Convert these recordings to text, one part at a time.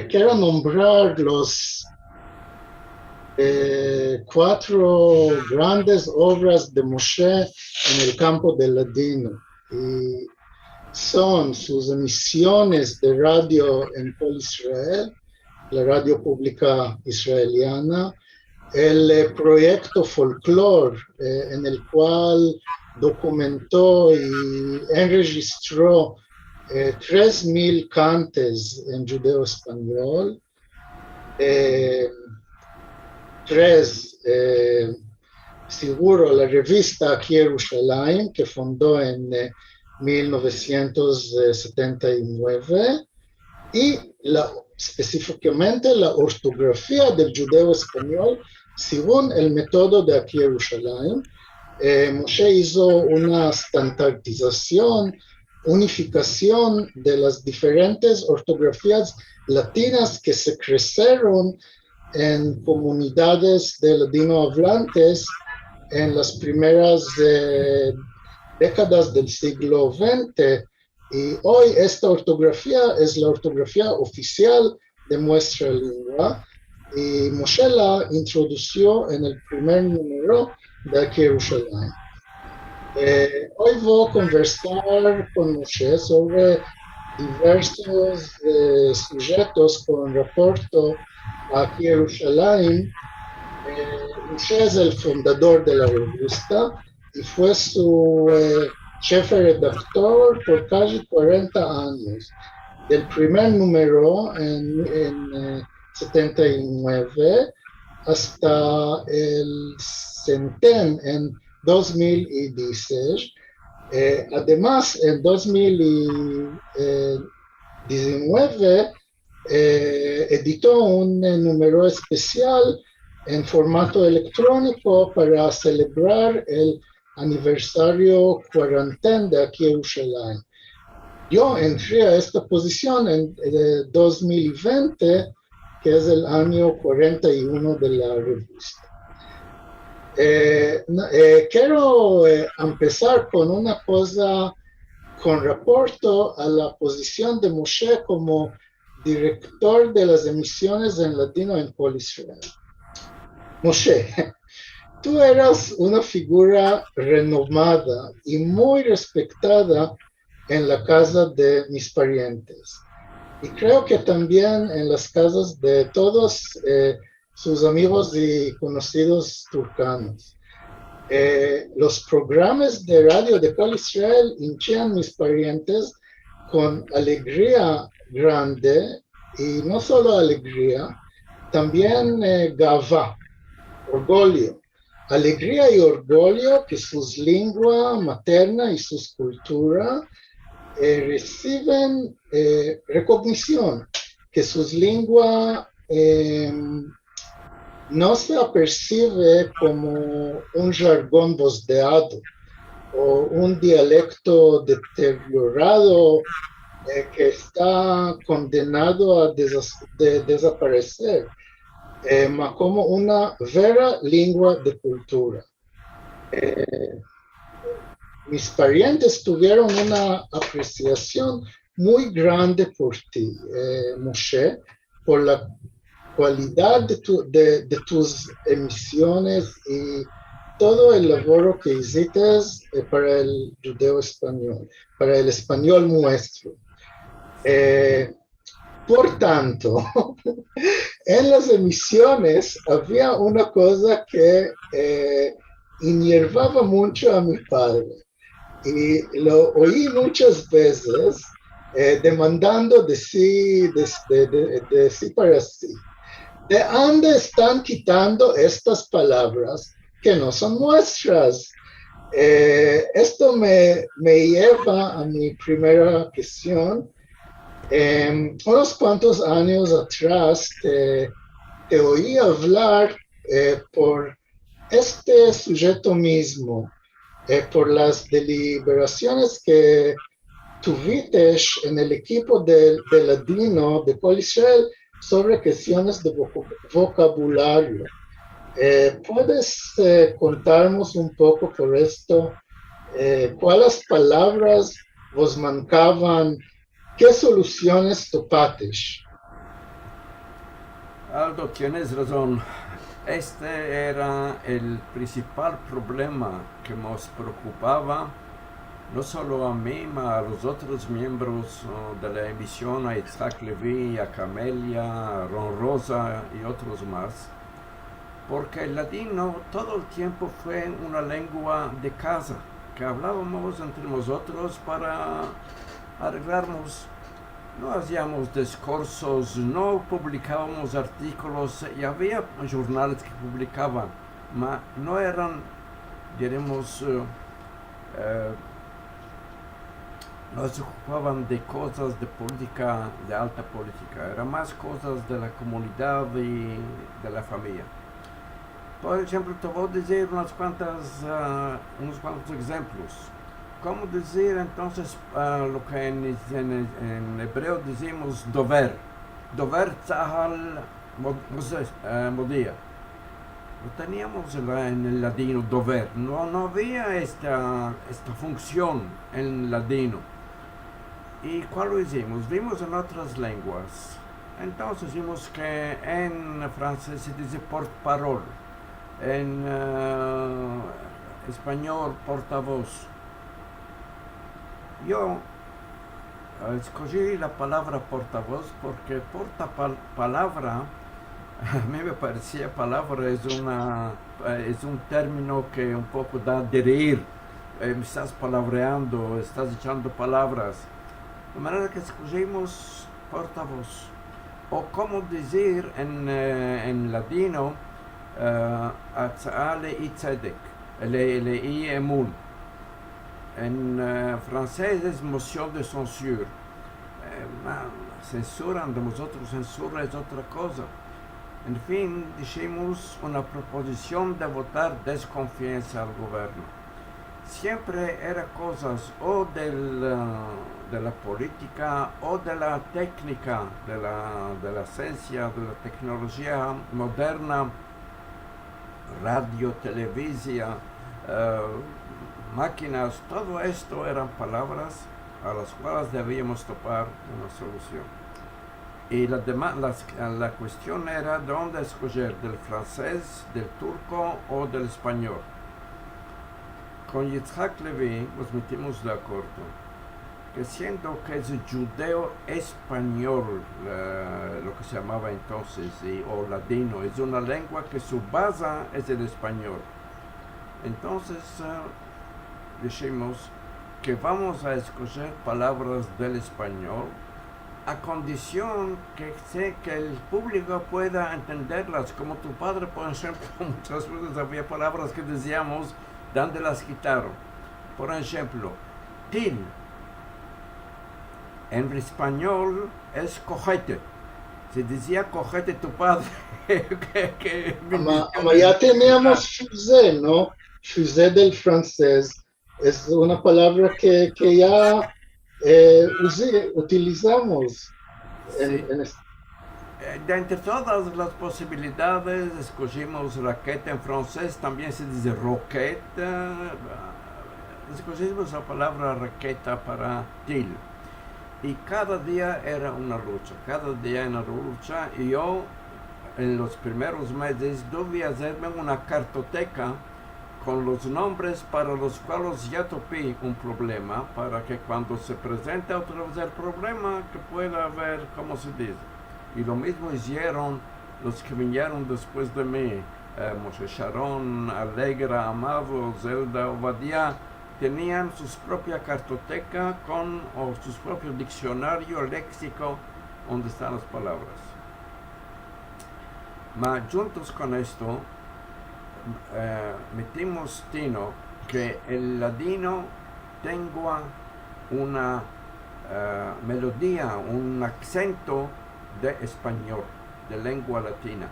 quiero nombrar los 4 grandes obras de Moshe en el campo del ladino. Y son sus emisiones de radio en Col Israel, la radio pública israeliana, el proyecto Folklore, en el cual documentó y enregistró 3,000 cantes en judeo-español, 3, seguro, la revista Aquí Yerushalayim, que fundó en 1979, y específicamente la ortografía del judeo español según el método de Aquí Yerushalayim. Moshe hizo una estandarización, unificación de las diferentes ortografías latinas que se crecieron en comunidades de ladino hablantes en las primeras décadas del siglo XX, y hoy esta ortografía es la ortografía oficial de nuestra lengua, y Moshe la introdujo en el primer número de Aquí Yerushalayim. Hoy voy a conversar con Moshe sobre diversos sujetos con reporto a Aquí Yerushalayim. Moshe es el fundador de la revista y fue su jefe redactor por casi 40 años. Del primer número en 79 hasta el centén en 2016. Además, en 2019 editó un número especial en formato electrónico para celebrar el aniversario 40 de Aquí Yerushalayim. Yo entré a esta posición en 2020, que es el año 41 de la revista. Quiero empezar con una cosa con reporto a la posición de Moshe como director de las emisiones en latino en Col Israel. Moshe, tú eras una figura renomada y muy respetada en la casa de mis parientes, y creo que también en las casas de todos sus amigos y conocidos turcanos. Los programas de radio de Col Israel hinchían mis parientes con alegría grande, y no solo alegría, también gavá, orgullo. Alegría y orgullo que sus lengua materna y sus cultura reciben recognición, que sus lengua no se apercibe como un jargón bosdeado o un dialecto deteriorado que está condenado a desaparecer, como una vera lengua de cultura. Mis parientes tuvieron una apreciación muy grande por ti, Moshe, por la cualidad de tus emisiones y todo el labor que hiciste para el judeo español, para el español nuestro. Por tanto, en las emisiones había una cosa que enervaba mucho a mi padre. Y lo oí muchas veces demandando de sí para sí. ¿De dónde están quitando estas palabras que no son nuestras? Esto me lleva a mi primera cuestión. Unos cuantos años atrás te oí hablar por este sujeto mismo, por las deliberaciones que tuviste en el equipo de ladino de Col Israel sobre cuestiones de vocabulario. ¿Puedes contarnos un poco por esto? ¿Cuáles palabras vos mancaban? ¿Qué soluciones topaste? Aldo, tienes razón. Este era el principal problema que nos preocupaba, no solo a mí, sino a los otros miembros de la emisión, a Isaac Levy, a Camelia, a Ron Rosa y otros más, porque el ladino todo el tiempo fue una lengua de casa, que hablábamos entre nosotros para arreglarnos. No hacíamos discursos, no publicábamos artículos, y había jornales que publicaban, pero no eran, diremos, eh, no se ocupaban de cosas de política, de alta política, eran más cosas de la comunidad y de la familia. Por ejemplo, te voy a decir unos cuantos ejemplos. ¿Cómo decir entonces lo que en hebreo decimos dover? Dover tzahal modía. No teníamos en el ladino dover, no había esta función en ladino. ¿Y cuál lo hicimos? Vimos en otras lenguas. Entonces vimos que en francés se dice porte-parole, en español portavoz. Yo escogí la palabra portavoz porque palabra, a mí me parecía palabra es un término que un poco da de reír. Estás palabreando, estás echando palabras. De manera que escogimos portavoz. O como decir en ladino, Atzale y Tzedek, le emun. En francés es motion de censure. Censuran de nosotros, censura es otra cosa. En fin, dijimos una proposición de votar desconfianza al gobierno. Siempre era cosas o de la política o de la técnica, de la ciencia, de la tecnología moderna, radio, televisión, máquinas, todo esto eran palabras a las cuales debíamos topar una solución. Y la cuestión era dónde escoger, del francés, del turco o del español. Con Yitzhak Levy nos metimos de acuerdo que siendo que es judeo español, lo que se llamaba entonces, o ladino, es una lengua que su base es el español. Entonces dijimos que vamos a escoger palabras del español a condición que el público pueda entenderlas, como tu padre, por ejemplo. Muchas veces había palabras que decíamos, ¿dónde las quitaron? Por ejemplo, til, en español es cojete. Se decía cojete tu padre. Ya teníamos fusé, ¿no? Fusé del francés es una palabra que ya utilizamos Sí. en De entre todas las posibilidades, escogimos raqueta en francés, también se dice roquette. Escogimos la palabra raqueta para til. Y cada día era una lucha, y yo en los primeros meses debía hacerme una cartoteca con los nombres para los cuales ya topé un problema, para que cuando se presente otra vez el problema, que pueda ver cómo se dice. Y lo mismo hicieron los que vinieron después de mí, Moshe Sharon, Alegra, Amado, Zelda, Obadiah, tenían su propia cartoteca o su propio diccionario, léxico, donde están las palabras. Mas juntos con esto, metimos Tino que el ladino tenga una melodía, un acento de español, de lengua latina,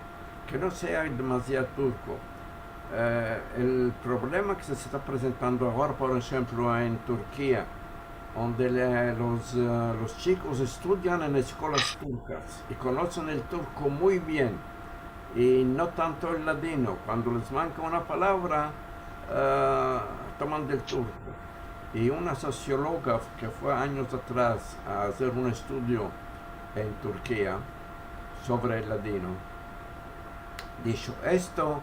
que no sea demasiado turco. El problema que se está presentando ahora, por ejemplo, en Turquía, donde los chicos estudian en escuelas turcas y conocen el turco muy bien, y no tanto el ladino. Cuando les manca una palabra, toman del turco. Y una socióloga que fue años atrás a hacer un estudio en Turquía sobre el ladino, Dicho esto,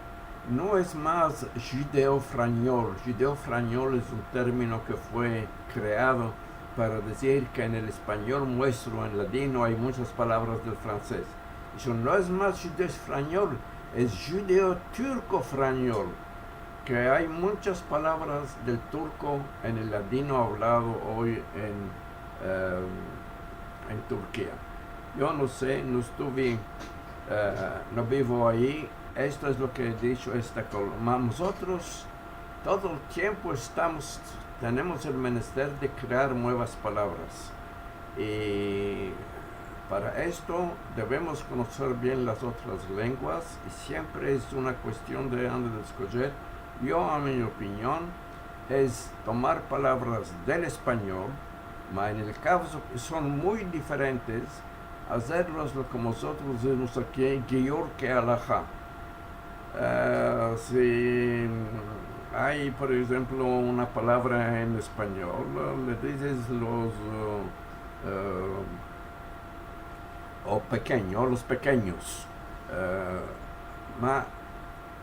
no es más judeo-frañol. Judeo-frañol es un término que fue creado para decir que en el español nuestro, en ladino, hay muchas palabras del francés. Eso no es más judeo-frañol, es judeo-turco-frañol, que hay muchas palabras del turco en el ladino hablado hoy en Turquía. Yo no sé, no estuve, no vivo ahí. Esto es lo que he dicho. Nosotros todo el tiempo tenemos el menester de crear nuevas palabras. Y para esto debemos conocer bien las otras lenguas y siempre es una cuestión de escoger. Yo, a mi opinión, es tomar palabras del español, pero en el caso que son muy diferentes, hacerlos como nosotros decimos aquí, giur que alajá. Si hay, por ejemplo, una palabra en español, le dices los pequeños.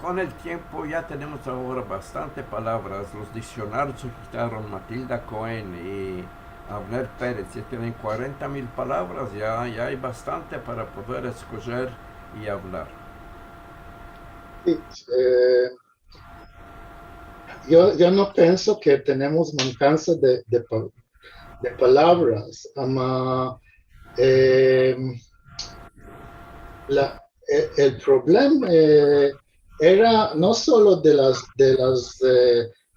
Con el tiempo ya tenemos ahora bastante palabras. Los diccionarios que quitaron Matilda Cohen y Abner Pérez, ya tienen 40,000 palabras, ya hay bastante para poder escoger y hablar. Sí, yo no pienso que tenemos mancanza de palabras, el problema era no solo de los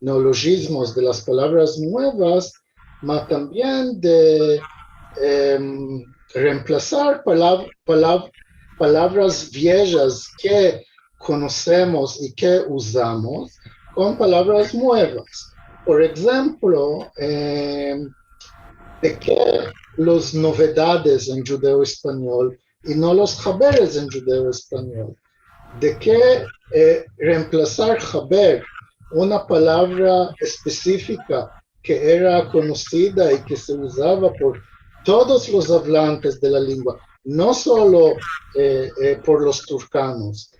neologismos, de las palabras nuevas, pero también de reemplazar palabras viejas que conocemos y que usamos con palabras nuevas. Por ejemplo, de que las novedades en judeo español y no los jaberes en judeo español, de que reemplazar jaber, una palabra específica que era conocida y que se usaba por todos los hablantes de la lengua, no solo por los turcanos,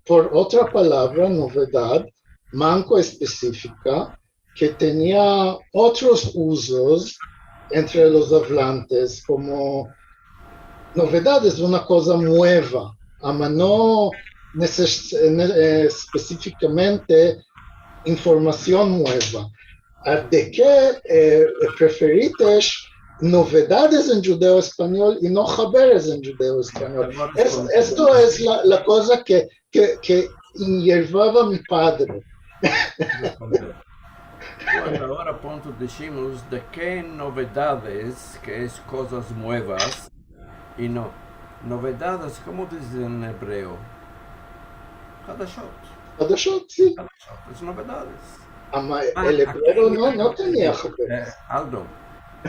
por otra palabra, novedad, manco específica, que tenía otros usos entre los hablantes, como novedad es una cosa nueva, pero no específicamente información nueva. ¿De qué preferites novedades en judeo español y no jaberes en judeo español? Esto es la cosa que hiervaba mi padre. Bueno, ahora pronto decimos de qué novedades, que es cosas nuevas, y no. Novedades, ¿cómo dicen en hebreo? Hadashot. Hadashot, sí. Hadashot, es novedades. El hebreo no tenía jaberes. Aldo,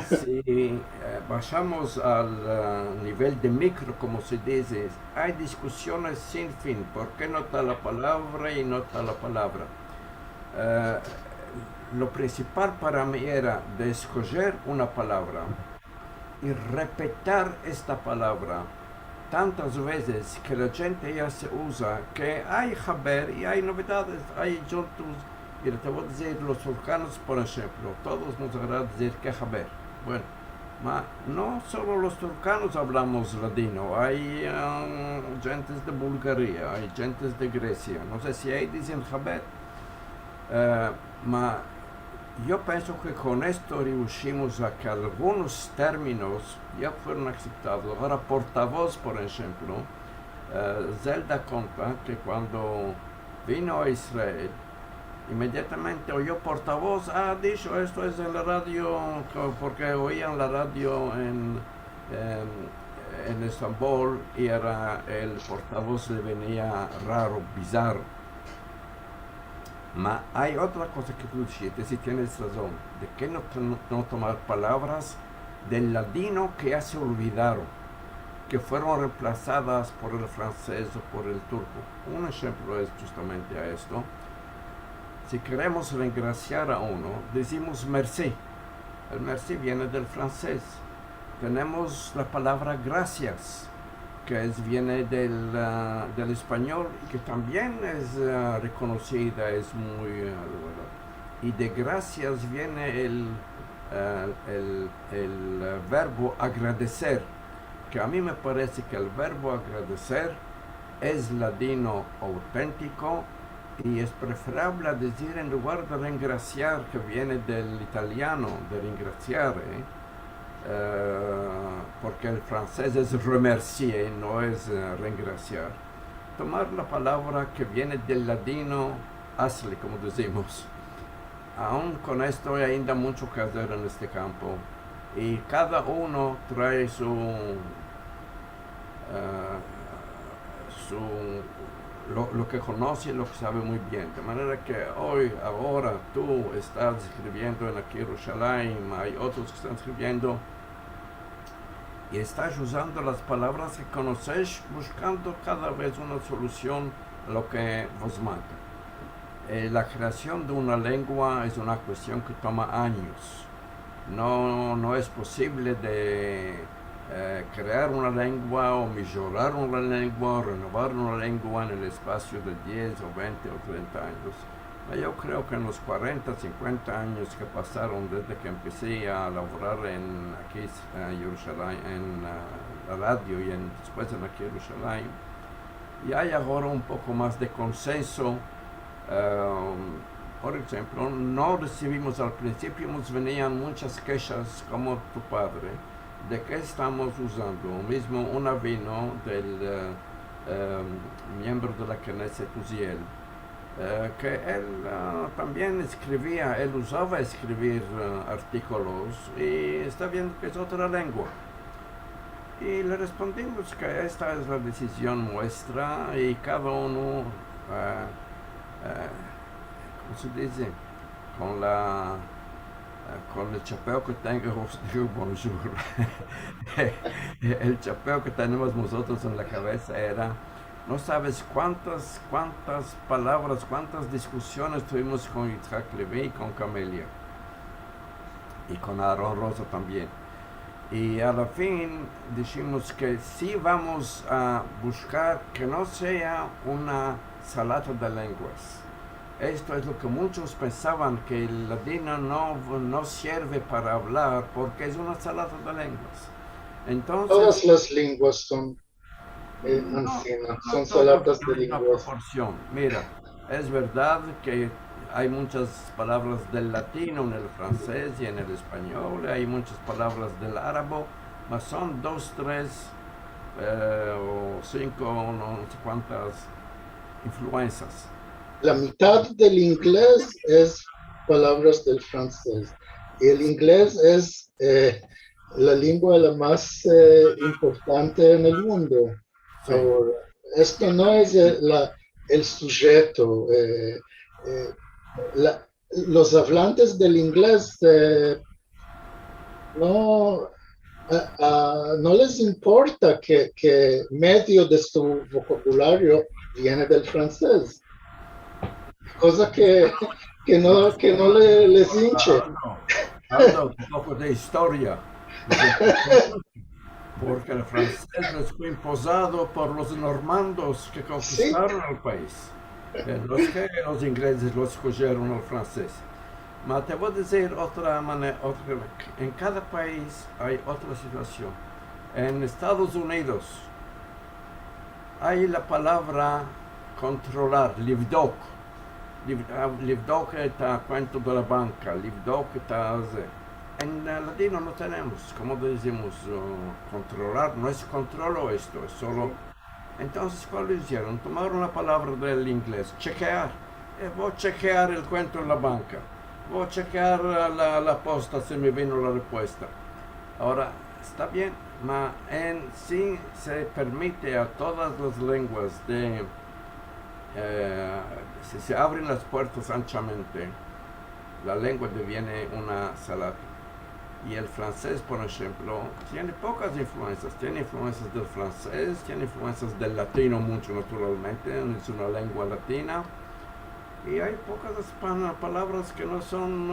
si bajamos al nivel de micro, como se dice, hay discusiones sin fin. ¿Por qué no está la palabra y no está la palabra? Lo principal para mí era de escoger una palabra y repetir esta palabra tantas veces que la gente ya se usa, que hay jaber y hay novedades, hay juntos. Y te voy a decir, los turcanos, por ejemplo, todos nos agrada decir que jaber. Bueno, no solo los turcanos hablamos ladino, hay gentes de Bulgaria, hay gentes de Grecia, no sé si ahí dicen jaber. Yo pienso que con esto reducimos a que algunos términos ya fueron aceptados. Ahora, portavoz, por ejemplo, Zelda conta que cuando vino a Israel, inmediatamente oyó portavoz, dicho esto es en la radio, porque oían la radio en Estambul y era el portavoz le venía raro, bizarro. Hay otra cosa que tú dijiste, si tienes razón, de que no tomar palabras del ladino que ya se olvidaron, que fueron reemplazadas por el francés o por el turco. Un ejemplo es justamente a esto. Si queremos regraciar a uno, decimos merci. El merci viene del francés. Tenemos la palabra gracias. viene del español y que también es reconocida, es muy... y de gracias viene el verbo agradecer, que a mí me parece que el verbo agradecer es ladino auténtico y es preferible decir en lugar de ringraziar, que viene del italiano, de ringraziare, porque el francés es remercier, no es ringraziar. Tomar la palabra que viene del ladino asli, como decimos. Aún con esto hay ainda mucho que hacer en este campo y cada uno trae lo que conoce y lo que sabe muy bien. De manera que ahora tú estás escribiendo en aquí Jerusalén, hay otros que están escribiendo y estás usando las palabras que conoces, buscando cada vez una solución a lo que vos mata. La creación de una lengua es una cuestión que toma años. No es posible de crear una lengua o mejorar una lengua o renovar una lengua en el espacio de 10 o 20 o 30 años. Yo creo que en los 40, 50 años que pasaron desde que empecé a laborar aquí en Jerusalén, en la radio y después en aquí Jerusalén, y hay ahora un poco más de consenso. Por ejemplo, no recibimos al principio, nos venían muchas quejas como tu padre, de que estamos usando mismo un vino del miembro de la Knesset Uziel, que él también escribía, él usaba escribir artículos y está viendo que es otra lengua. Y le respondimos que esta es la decisión nuestra y cada uno, ¿cómo se dice? Con el chapeo que tengo, digo bonjour. El chapeo que tenemos nosotros en la cabeza era, no sabes cuántas palabras, cuántas discusiones tuvimos con Yitzhak Levi y con Camelia. Y con Aaron Rosa también. Y a la fin dijimos que sí vamos a buscar que no sea una salata de lenguas. Esto es lo que muchos pensaban, que el ladino no sirve para hablar porque es una salata de lenguas. Entonces, todas las lenguas son ancianas, son salatas de lenguas. Proporción. Mira, es verdad que hay muchas palabras del latino en el francés y en el español, hay muchas palabras del árabe, mas son 2, 3 o 5, no sé cuántas influencias. La mitad del inglés es palabras del francés. Y el inglés es la lengua la más importante en el mundo. Sí. Ahora, esto no es el sujeto. Los hablantes del inglés no les importa que medio de su vocabulario viene del francés. Cosa que no les hinche. Hablando un poco de historia, porque el francés les fue imposado por los normandos que conquistaron el país. No es que los ingleses lo escogieron al francés. Pero te voy a decir otra manera, en cada país hay otra situación. En Estados Unidos hay la palabra controlar, livdok. Livdok está cuento de la banca, livdok está... En latino no tenemos, como decimos, controlar, no es controlo esto, es solo... Entonces, ¿cuál lo hicieron? Tomaron la palabra del inglés, chequear. Voy a chequear el cuento en la banca. Voy a chequear la posta si me vino la respuesta. Ahora, está bien, pero sí se permite a todas las lenguas de... si se abren las puertas anchamente, la lengua deviene una salata. Y el francés, por ejemplo, tiene pocas influencias. Tiene influencias del francés, tiene influencias del latino mucho naturalmente, es una lengua latina. Y hay pocas palabras que no son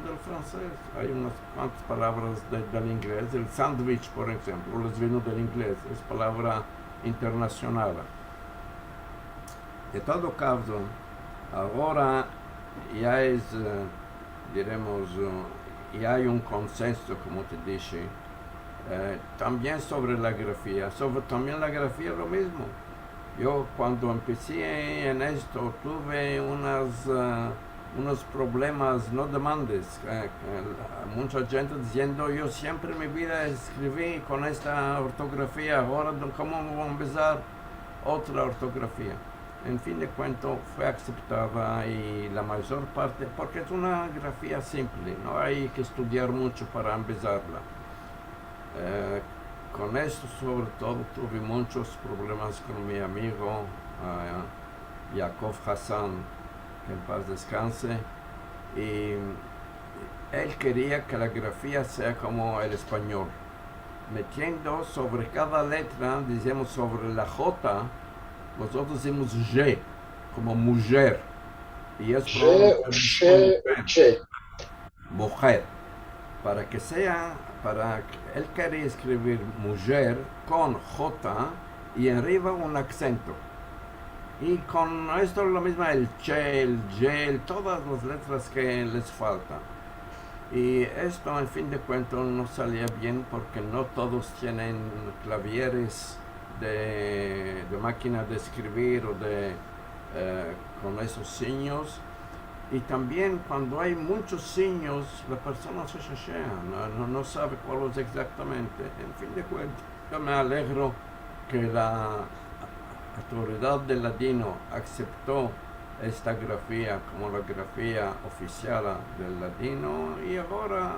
del francés. Hay unas cuantas palabras del inglés. El sándwich, por ejemplo, les vino del inglés. Es palabra internacional. En todo caso, ahora ya es, diremos, ya hay un consenso, como te dije, también sobre la grafía. Sobre también la grafía lo mismo. Yo cuando empecé en esto tuve unos problemas, no demandes. Mucha gente diciendo, yo siempre en mi vida escribí con esta ortografía, ahora ¿cómo voy a empezar otra ortografía? En fin de cuentas fue aceptada y la mayor parte, porque es una grafía simple, no hay que estudiar mucho para empezarla. Con esto sobre todo tuve muchos problemas con mi amigo Yaakov Hassan, que en paz descanse, y él quería que la grafía sea como el español, metiendo sobre cada letra, decimos sobre la J, nosotros decimos G, como mujer, y es mujer, para que sea, él quería escribir mujer con J y arriba un acento. Y con esto lo mismo, el che, el ye, todas las letras que les faltan. Y esto, en fin de cuentas, no salía bien porque no todos tienen clavieres de máquina de escribir o con esos signos. Y también cuando hay muchos signos, la persona se chachea, no sabe cuál es exactamente. En fin de cuentas, yo me alegro que la autoridad del ladino aceptó esta grafía como la grafía oficial del ladino, y ahora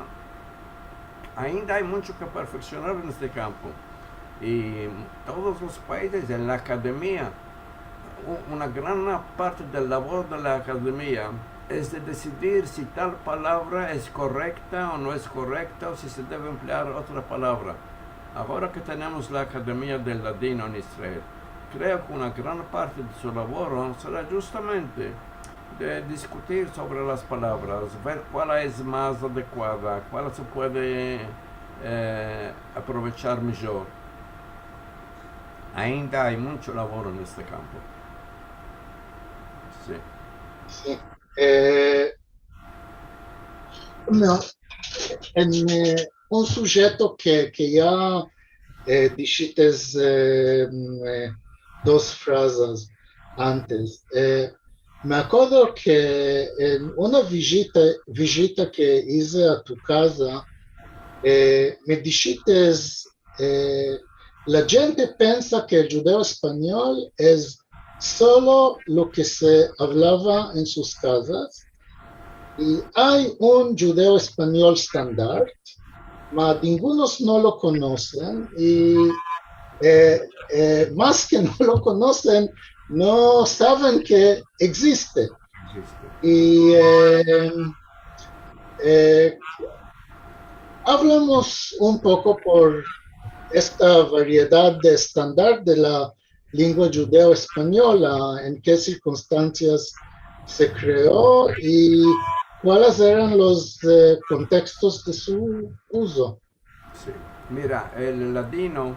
ainda hay mucho que perfeccionar en este campo. Y todos los países en la academia, una gran parte de la labor de la academia es de decidir si tal palabra es correcta o no es correcta, o si se debe emplear otra palabra. Ahora que tenemos la Academia del Ladino en Israel, creo que una gran parte de su labor será justamente de discutir sobre las palabras, ver cuál es más adecuada, cuál se puede aprovechar mejor. Ainda hay mucho labor en este campo. Sí. Sí. No, un sujeto que ya dijiste dos frases antes. Me acuerdo que en una visita que hice a tu casa, me dijiste, la gente piensa que el judeo español es solo lo que se hablaba en sus casas, y hay un judeo español estándar, mas ningunos no lo conocen, y más que no lo conocen, no saben que existe. Y hablamos un poco por esta variedad de estándar de la lengua judeo-española, en qué circunstancias se creó y cuáles eran los contextos de su uso. Sí. Mira, el ladino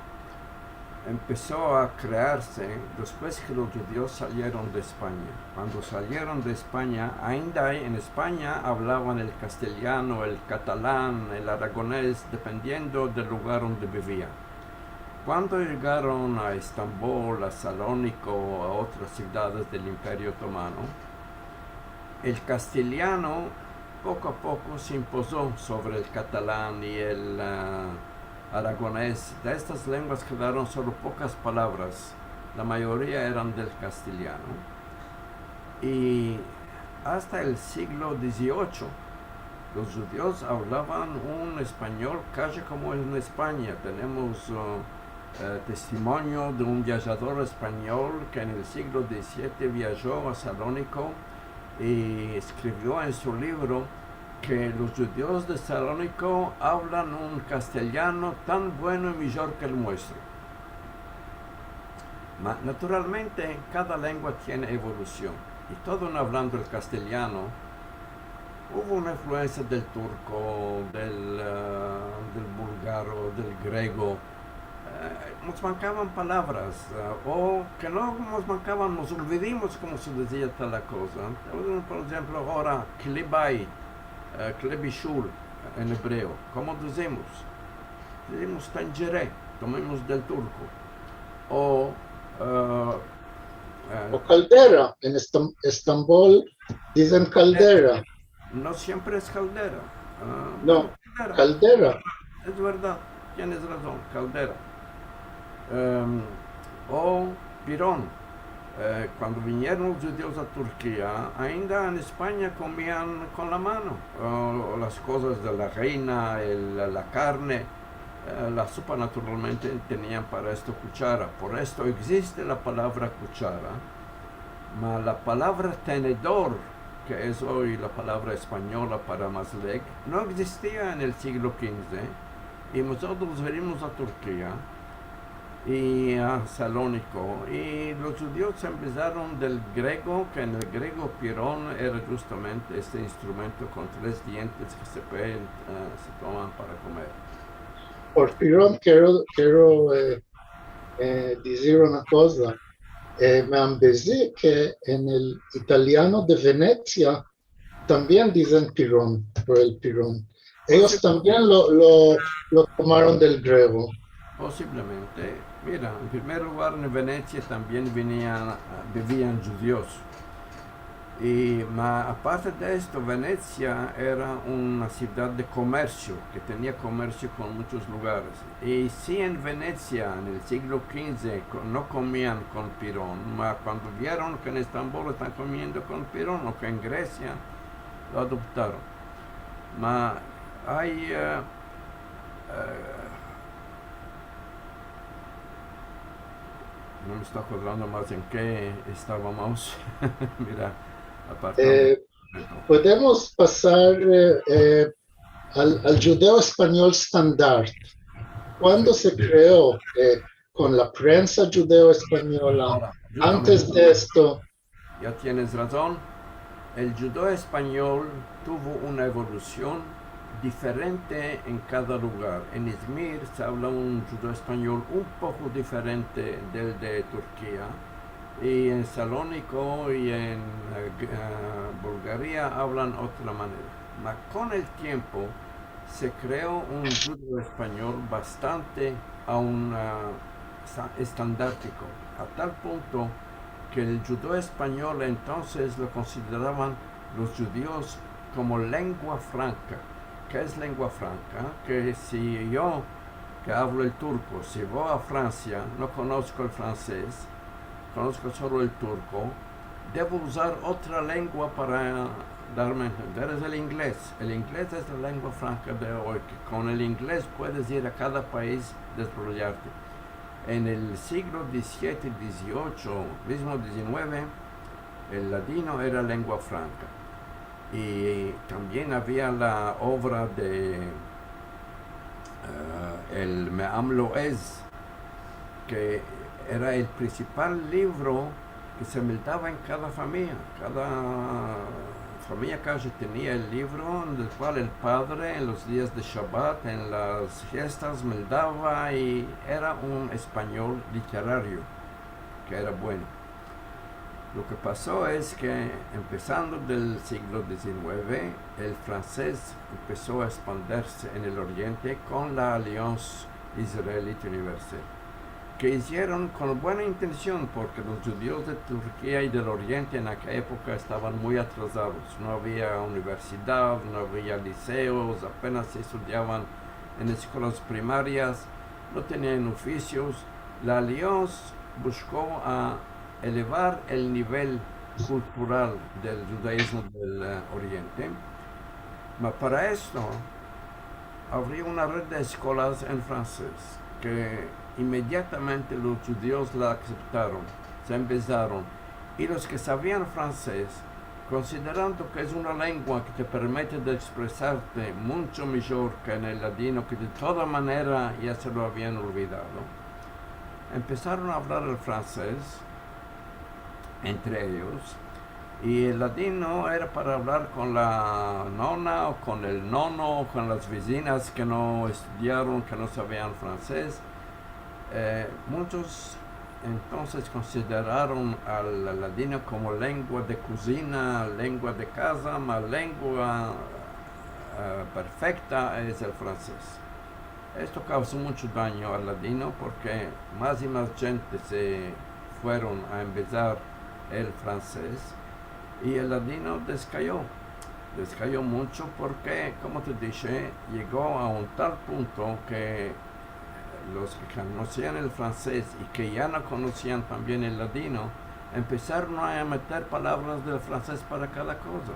empezó a crearse después que los judíos salieron de España. Cuando salieron de España, ainda en España hablaban el castellano, el catalán, el aragonés, dependiendo del lugar donde vivían. Cuando llegaron a Estambul, a Salónico, a otras ciudades del Imperio Otomano, el castellano poco a poco se impuso sobre el catalán y el aragonés. De estas lenguas quedaron solo pocas palabras, la mayoría eran del castellano. Y hasta el siglo XVIII, los judíos hablaban un español casi como en España. Tenemos testimonio de un viajador español que en el siglo XVII viajó a Salónico y escribió en su libro que los judíos de Salónico hablan un castellano tan bueno y mejor que el nuestro. Naturalmente, cada lengua tiene evolución, y todo hablando el castellano, hubo una influencia del turco, del búlgaro, del griego, nos mancaban palabras, o que no nos mancaban, nos olvidamos cómo se decía tal cosa. Por ejemplo, ahora, klibait, klebishul en hebreo, ¿cómo decimos? Decimos tangere, tomemos del turco. O O caldera. En Estambul dicen caldera. no siempre es caldera. Bueno, No, caldera, caldera. es verdad, tienes razón, caldera. Um, o pirón. Cuando vinieron los judíos a Turquía, ainda en España comían con la mano las cosas de la reina, la carne, la sopa naturalmente tenían para esto cuchara. Por esto existe la palabra cuchara, pero la palabra tenedor, que es hoy la palabra española para mazleg, no existía en el siglo XV. Y nosotros venimos a Turquía y a Salónico, y los judíos empezaron del griego, que en el griego pirón era justamente este instrumento con 3 dientes que se toman para comer. Por pirón quiero decir una cosa. Me ambesí que en el italiano de Venecia también dicen pirón, por el pirón. Ellos también lo tomaron del griego. Posiblemente. Mira, en primer lugar en Venecia también vivían judíos. Aparte de esto, Venecia era una ciudad de comercio, que tenía comercio con muchos lugares. Y si en Venecia, en el siglo XV, no comían con pirón, pero cuando vieron que en Estambul están comiendo con pirón, o que en Grecia, lo adoptaron. Hay no me está acordando más en qué estábamos. Mira, apartamos. Podemos pasar al judeo español estándar. ¿Cuándo se creó con la prensa judeo española? Ahora, Antes de esto, ya tienes razón. El judeo español tuvo una evolución diferente en cada lugar. En Izmir se habla un judeo español un poco diferente del de Turquía. Y en Salónico y en Bulgaria hablan otra manera. Mas con el tiempo se creó un judeo español bastante aún estandártico, a tal punto que el judeo español entonces lo consideraban los judíos como lengua franca. ¿Qué es lengua franca? Que si yo, que hablo el turco, si voy a Francia, no conozco el francés, conozco solo el turco, debo usar otra lengua para darme a entender, es el inglés. El inglés es la lengua franca de hoy, que con el inglés puedes ir a cada país, desarrollarte. En el siglo XVII, XVIII, mismo XIX, el ladino era lengua franca. Y también había la obra de el Me'am Lo'ez, que era el principal libro que se meldaba en cada familia. Cada familia casi tenía el libro en el cual el padre en los días de Shabbat, en las fiestas, meldaba, y era un español literario que era bueno. Lo que pasó es que empezando del siglo XIX, el francés empezó a expandirse en el oriente con la Alianza Israelita Universal, que hicieron con buena intención, porque los judíos de Turquía y del Oriente en aquella época estaban muy atrasados. No había universidad, no había liceos, apenas se estudiaban en escuelas primarias, no tenían oficios. La Alianza buscó a elevar el nivel cultural del judaísmo del Oriente. Pero para esto abrió una red de escuelas en francés que inmediatamente los judíos la aceptaron, se empezaron, y los que sabían francés, considerando que es una lengua que te permite de expresarte mucho mejor que en el ladino, que de toda manera ya se lo habían olvidado, empezaron a hablar el francés entre ellos, y el ladino era para hablar con la nona o con el nono o con las vecinas que no estudiaron, que no sabían francés. Muchos entonces consideraron al ladino como lengua de cocina, lengua de casa, mas lengua perfecta es el francés. Esto causó mucho daño al ladino porque más y más gente se fueron a empezar el francés y el ladino descayó mucho porque, como te dije, llegó a un tal punto que los que conocían el francés y que ya no conocían también el ladino, empezaron a meter palabras del francés para cada cosa.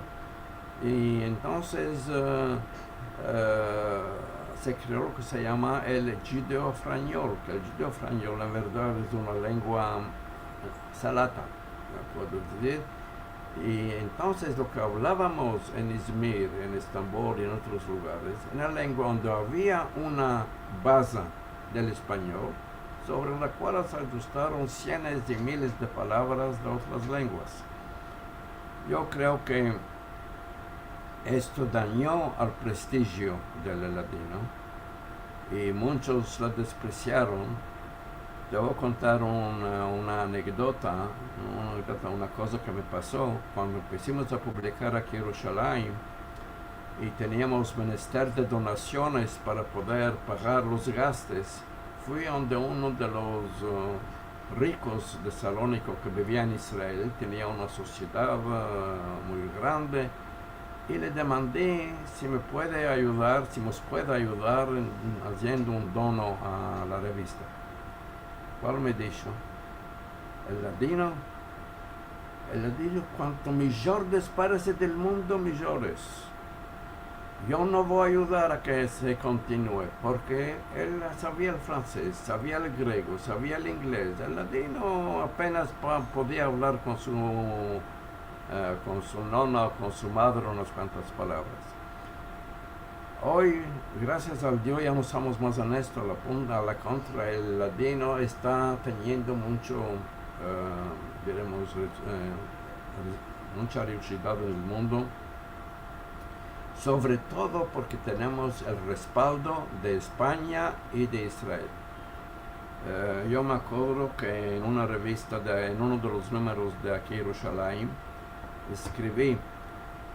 Y entonces se creó lo que se llama el judeo-frañol, que el judeo-frañol en verdad es una lengua salata, puedo decir. Y entonces lo que hablábamos en Izmir, en Estambul y en otros lugares, en la lengua donde había una base del español, sobre la cual se ajustaron cientos de miles de palabras de otras lenguas. Yo creo que esto dañó al prestigio del latino y muchos la despreciaron. Debo contar una anécdota, una cosa que me pasó cuando empezamos a publicar aquí en Jerusalén y teníamos menester de donaciones para poder pagar los gastos. Fui donde uno de los ricos de Salónico que vivía en Israel, tenía una sociedad muy grande, y le demandé si me puede ayudar, si nos puede ayudar haciendo un dono a la revista. ¿Cuál me dijo? El ladino, cuanto mejores parece del mundo, mejores. Yo no voy a ayudar a que se continúe, porque él sabía el francés, sabía el griego, sabía el inglés. El ladino apenas podía hablar con su nona, con su madre, unas cuantas palabras. Hoy, gracias al Dios, ya no somos más honestos a la contra. El ladino está teniendo mucho, diremos, mucha riqueza en el mundo, sobre todo porque tenemos el respaldo de España y de Israel. Yo me acuerdo que en una revista, en uno de los números de aquí Jerusalén, escribí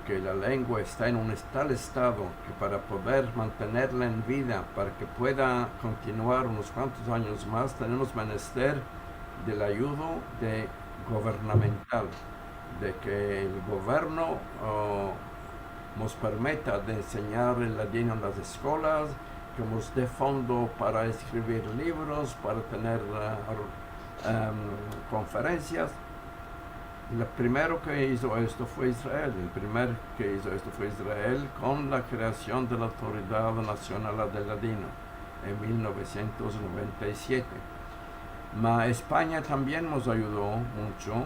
que la lengua está en un tal estado que para poder mantenerla en vida, para que pueda continuar unos cuantos años más, tenemos menester del ayuda gubernamental, de que el gobierno nos permita de enseñar el ladino en las escuelas, que nos dé fondo para escribir libros, para tener conferencias. El primero que hizo esto fue Israel. El primer que hizo esto fue Israel con la creación de la Autoridad Nacional del Ladino en 1997. Mas España también nos ayudó mucho.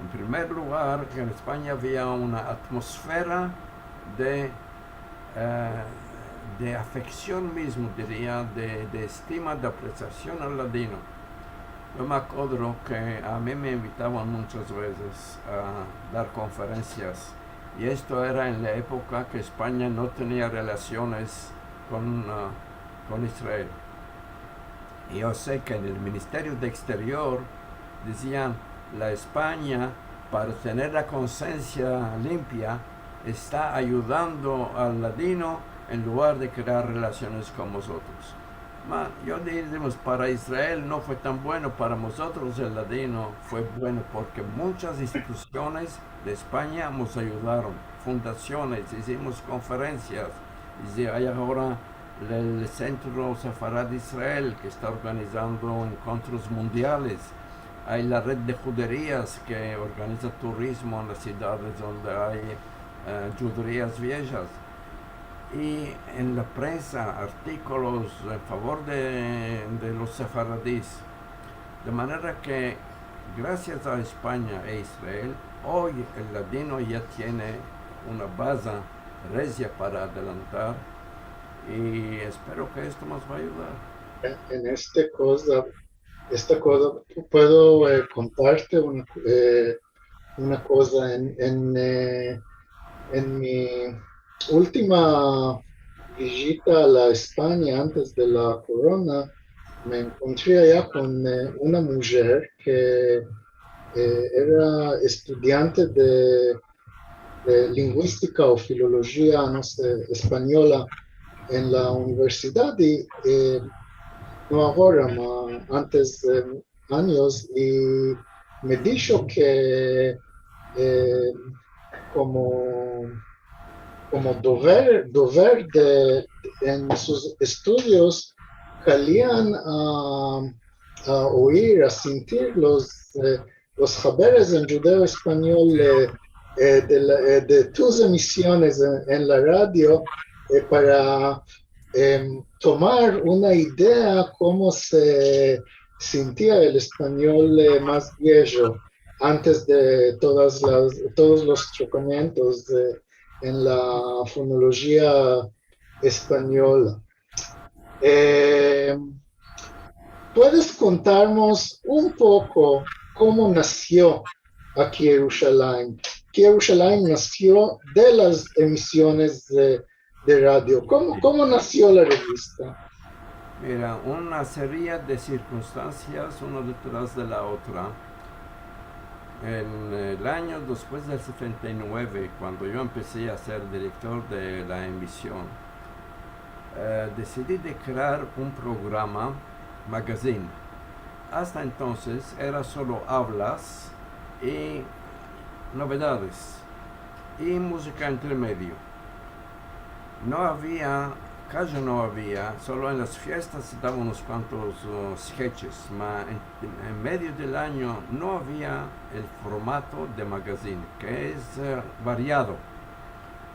En primer lugar, en España había una atmósfera de afección mismo, diría, de estima, de apreciación al ladino. Yo me acuerdo que a mí me invitaban muchas veces a dar conferencias, y esto era en la época que España no tenía relaciones con Israel. Y yo sé que en el Ministerio de Exterior decían, la España, para tener la conciencia limpia, está ayudando al ladino en lugar de crear relaciones con nosotros. Yo diríamos, para Israel no fue tan bueno, para nosotros el ladino fue bueno porque muchas instituciones de España nos ayudaron, fundaciones, hicimos conferencias, y hay ahora el Centro Sefarad de Israel que está organizando encuentros mundiales, hay la red de juderías que organiza turismo en las ciudades donde hay juderías viejas, y en la prensa artículos en favor de los sefaradíes. De manera que gracias a España e Israel, hoy el ladino ya tiene una base regia para adelantar, y espero que esto nos va a ayudar. En esta cosa puedo contarte una cosa. En mi última visita a la España antes de la corona, me encontré allá con una mujer que era estudiante de lingüística o filología, no sé, española en la universidad y no ahora, antes años, y me dijo que eh, como, como en sus estudios salían a oír, a sentir los jaberes en judeo español de tus emisiones en la radio para tomar una idea cómo se sentía el español más viejo antes de todos los chocamientos en la fonología española. Eh, ¿Puedes contarnos un poco cómo nació aquí Jerusalén? Jerusalén nació de las emisiones de radio. ¿Cómo nació la revista? Mira, una serie de circunstancias, una detrás de la otra. En el año después del 79, cuando yo empecé a ser director de la emisión, decidí de crear un programa, magazine. Hasta entonces era solo hablas y novedades y música entre medio. No había, casi no había, solo en las fiestas se daban unos cuantos sketches, pero en medio del año no había el formato de magazine, que es variado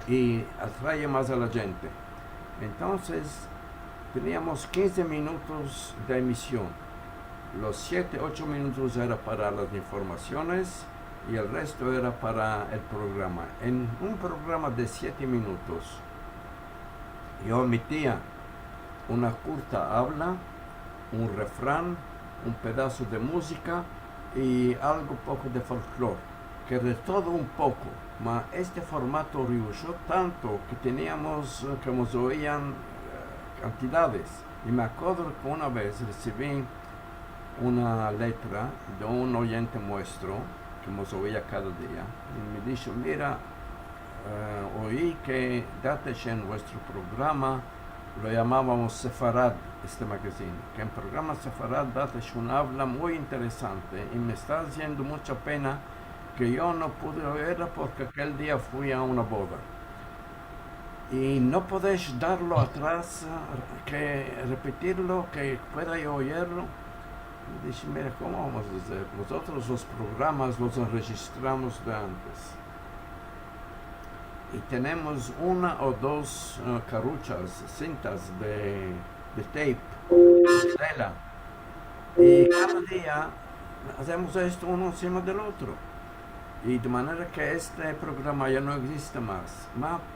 y atrae más a la gente. Entonces teníamos 15 minutos de emisión. Los 7-8 minutos era para las informaciones y el resto era para el programa. En un programa de 7 minutos yo emitía una corta habla, un refrán, un pedazo de música y algo poco de folclore, que de todo un poco. Ma este formato rehuyó tanto que teníamos, que nos oían cantidades. Y me acuerdo que una vez recibí una letra de un oyente nuestro que nos oía cada día y me dijo, mira, oí que dates en vuestro programa lo llamábamos Sefarad, este magazine, que en programa Sefarad dates un habla muy interesante y me está haciendo mucha pena que yo no pude oírla porque aquel día fui a una boda. Y no podéis darlo atrás, que repetirlo, que pueda yo oírlo. Y dije, mira, ¿cómo vamos a hacer? Nosotros los programas los registramos de antes. Y tenemos una o dos caruchas, cintas de tape, de tela. Y cada día hacemos esto uno encima del otro. Y de manera que este programa ya no existe más.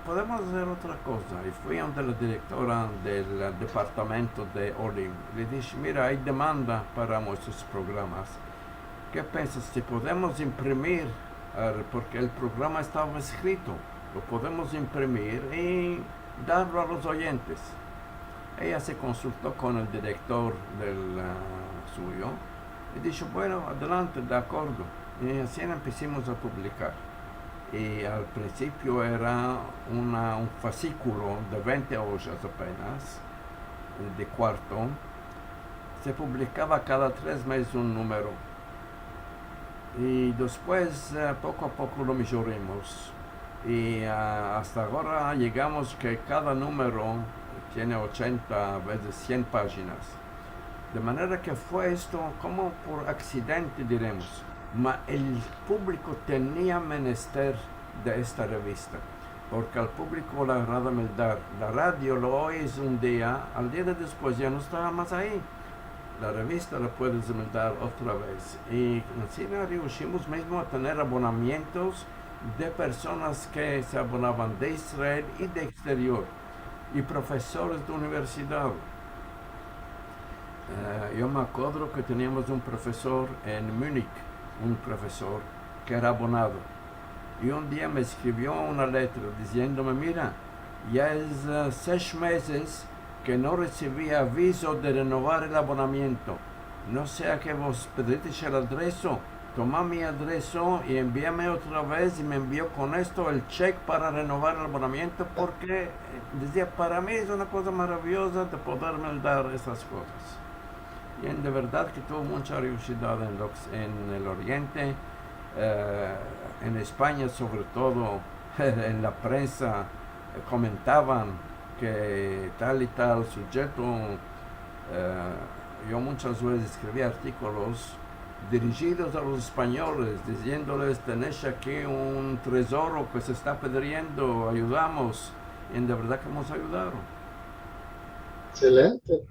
Podemos hacer otra cosa. Y fui ante la directora del departamento de Olim. Le dije, mira, hay demanda para nuestros programas. ¿Qué piensas? Si podemos imprimir, porque el programa estaba escrito, lo podemos imprimir y darlo a los oyentes. Ella se consultó con el director del suyo y dijo, bueno, adelante, de acuerdo. Y así empezamos a publicar. Y al principio era un fascículo de 20 hojas apenas, de cuarto. Se publicaba cada 3 meses un número. Y después, poco a poco lo mejoramos. Y hasta ahora llegamos que cada número tiene 80, a veces 100 páginas. De manera que fue esto como por accidente, diremos. El público tenía menester de esta revista, porque al público le agrada meldar. La radio lo oyes un día, al día de después ya no estaba más ahí. La revista la puedes meldar otra vez. Y así reuscimos mismo a tener abonamientos de personas que se abonaban de Israel y de exterior, y profesores de universidad. Yo me acuerdo que teníamos un profesor en Múnich, un profesor que era abonado, y un día me escribió una letra diciéndome, mira, ya es 6 meses que no recibía aviso de renovar el abonamiento. No sea que vos pedís el adreso, toma mi adreso y envíame otra vez y me envió con esto el cheque para renovar el abonamiento porque decía, para mí es una cosa maravillosa de poderme dar esas cosas. Y de verdad que tuvo mucha curiosidad en el Oriente, en España sobre todo, en la prensa comentaban que tal y tal sujeto, yo muchas veces escribí artículos dirigidos a los españoles, diciéndoles, tenéis aquí un tesoro que se está perdiendo, ayudamos, y de verdad que nos ayudaron. Excelente.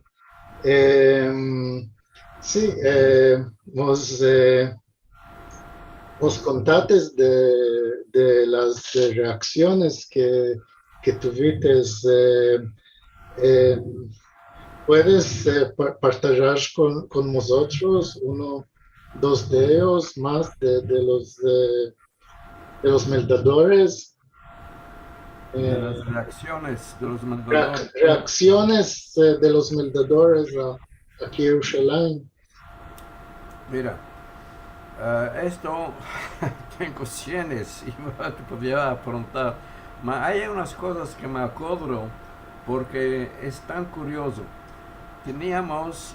Sí, vos contates de las reacciones que tuviste. Eh, ¿Puedes partillar con nosotros uno, dos de ellos más de los meldadores? De Eh, las reacciones de los mandadores. reacciones de los meldadores aquí en Jerusalén. Mira, esto tengo cienes y te podría afrontar. Pero hay unas cosas que me acuerdo porque es tan curioso. Teníamos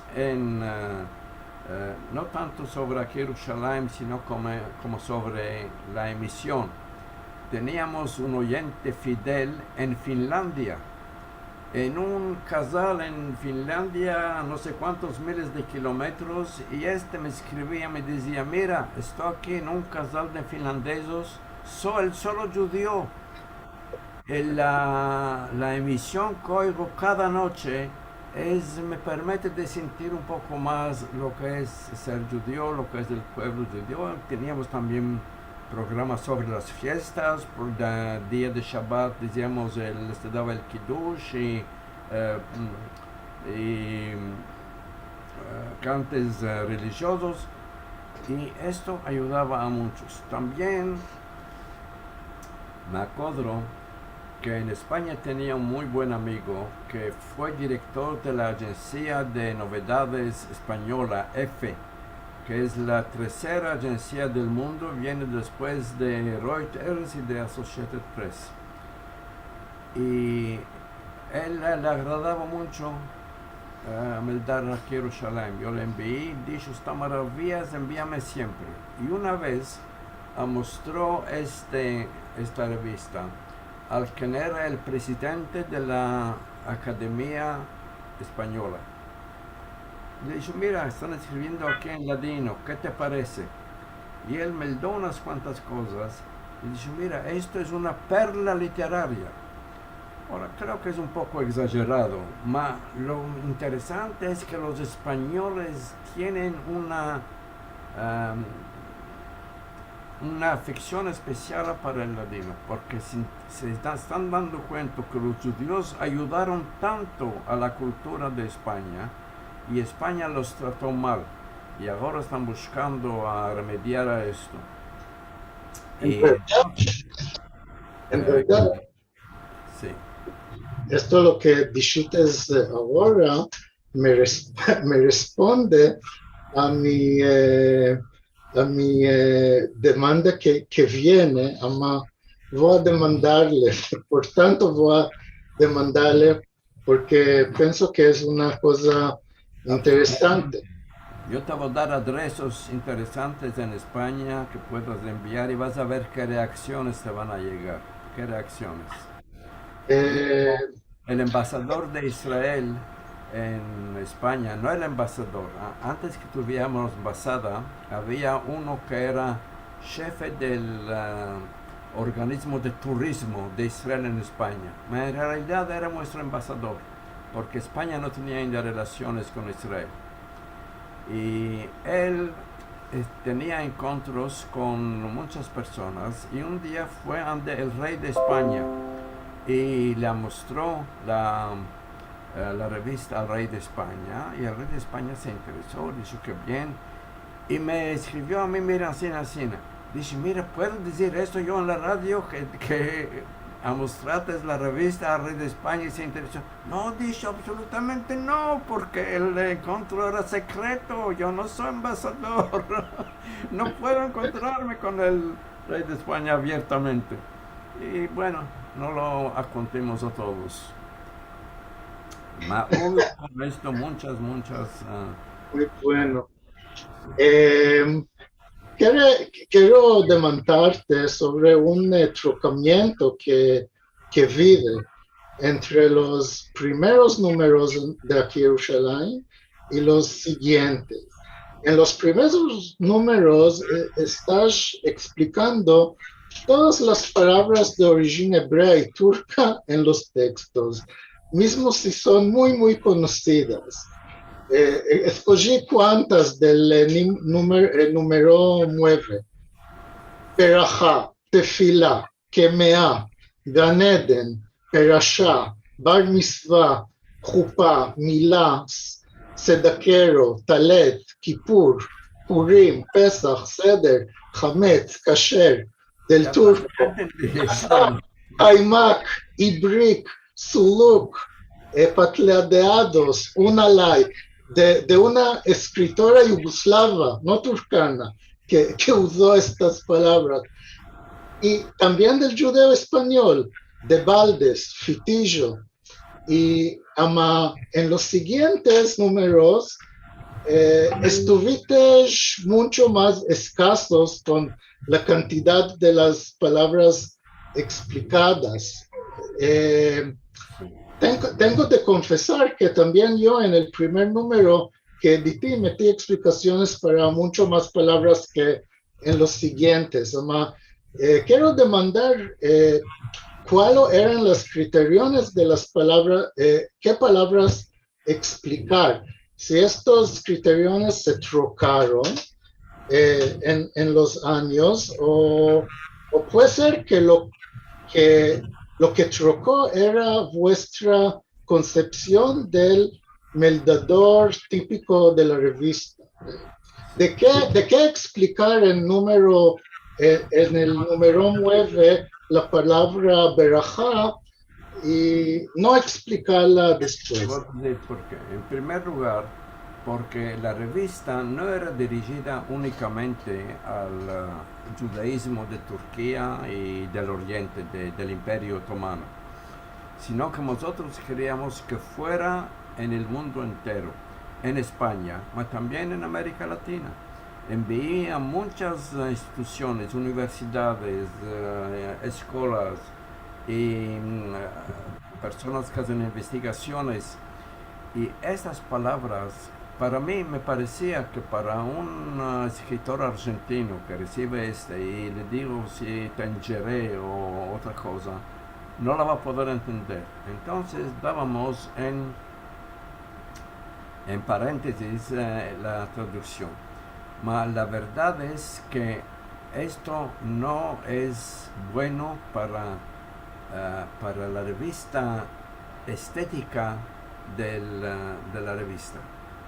no tanto sobre aquí Jerusalén, sino como sobre la emisión. Teníamos un oyente fidel en Finlandia, en un casal en Finlandia, no sé cuántos miles de kilómetros, y me escribía, me decía, mira, estoy aquí en un casal de finlandeses, soy el solo judío. La emisión que oigo cada noche me permite de sentir un poco más lo que es ser judío, lo que es el pueblo judío. Teníamos también programas sobre las fiestas, por el día de Shabbat decíamos, se daba el Kiddush y cantes religiosos, y esto ayudaba a muchos. También me acuerdo que en España tenía un muy buen amigo que fue director de la agencia de novedades española, EFE, que es la tercera agencia del mundo, viene después de Reuters y de Associated Press. Y él le agradaba mucho meldar aquí a Jerusalén. Yo le envié, dijo, esta maravilla, envíame siempre. Y una vez mostró esta revista al que era el presidente de la Academia Española. Le dije, mira, están escribiendo aquí en ladino, ¿qué te parece? Y él me dio unas cuantas cosas. Y dije, mira, esto es una perla literaria. Ahora, creo que es un poco exagerado, pero lo interesante es que los españoles tienen una afección especial para el ladino, porque se están dando cuenta que los judíos ayudaron tanto a la cultura de España y España los trató mal, y ahora están buscando a remediar a esto. En verdad, Sí. esto lo que dijiste ahora me responde a mi demanda que viene, voy a demandarle, por tanto voy a demandarle porque pienso que es una cosa interesante. Yo te voy a dar adresos interesantes en España que puedas enviar y vas a ver qué reacciones te van a llegar. ¿Qué reacciones? Eh, El embajador de Israel en España, no el embajador, antes que tuviéramos embajada, había uno que era jefe del organismo de turismo de Israel en España. En realidad era nuestro embajador, porque España no tenía relaciones con Israel. Y él tenía encuentros con muchas personas, y un día fue ante el rey de España y le mostró la revista al rey de España, y el rey de España se interesó, dijo que bien, y me escribió a mí, mira, así. Dice, mira, ¿puedo decir esto yo en la radio? Que a mostrarles la revista al rey de España y se interesó. No, dicho absolutamente no, porque el encuentro era secreto, yo no soy embajador, no puedo encontrarme con el rey de España abiertamente. Y bueno, no lo acontemos a todos. Ma hubo con esto muchas. Muy bueno. Eh, quiero demandarte sobre un trocamiento que vive entre los primeros números de aquí Jerusalén y los siguientes. En los primeros números estás explicando todas las palabras de origen hebrea y turca en los textos, mismo si son muy conocidas. Escogí cuantas del número 9. Perajá, Tefilá, Kemea, Ganeden, Perashá, Bar Mitzvah, Chupá, Milá, Sedakero, Talet, Kippur, Purim, Pesach, Seder, Hametz, Kasher, del Turco, Haimak, Ibrik, Suluk, Patleadeados, Unalay, de una escritora yugoslava, no turcana, que usó estas palabras. Y también del judeo español, de Baldes, Fitillo. Y en los siguientes números estuviste mucho más escasos con la cantidad de las palabras explicadas. Tengo de confesar que también yo en el primer número que edité metí explicaciones para mucho más palabras que en los siguientes. Quiero demandar cuáles eran los criterios de las palabras, qué palabras explicar. Si estos criterios se trocaron en los años o puede ser que lo que trocó era vuestra concepción del meldador típico de la revista. ¿De qué explicar en el número 9 la palabra berajá y no explicarla después? Voy a decir por qué. En primer lugar, porque la revista no era dirigida únicamente al judaísmo de Turquía y del Oriente, del Imperio Otomano, sino que nosotros queríamos que fuera en el mundo entero, en España, pero también en América Latina. Envié a muchas instituciones, universidades, escuelas y personas que hacen investigaciones, y estas palabras para mí me parecía que para un escritor argentino que recibe y le digo si tangeré o otra cosa, no la va a poder entender. Entonces dábamos en paréntesis la traducción. Mas la verdad es que esto no es bueno para la revista estética de la revista.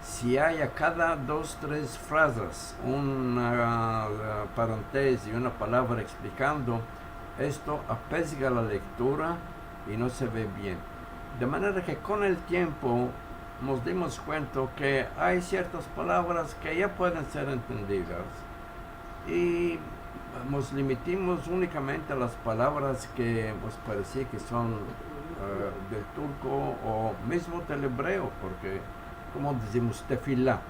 Si hay a cada 2-3 frases una paréntesis y una palabra explicando, esto apesga la lectura y no se ve bien. De manera que con el tiempo nos dimos cuenta que hay ciertas palabras que ya pueden ser entendidas y nos limitamos únicamente a las palabras que nos parecía que son del turco o mismo del hebreo, porque como decimos tefilá,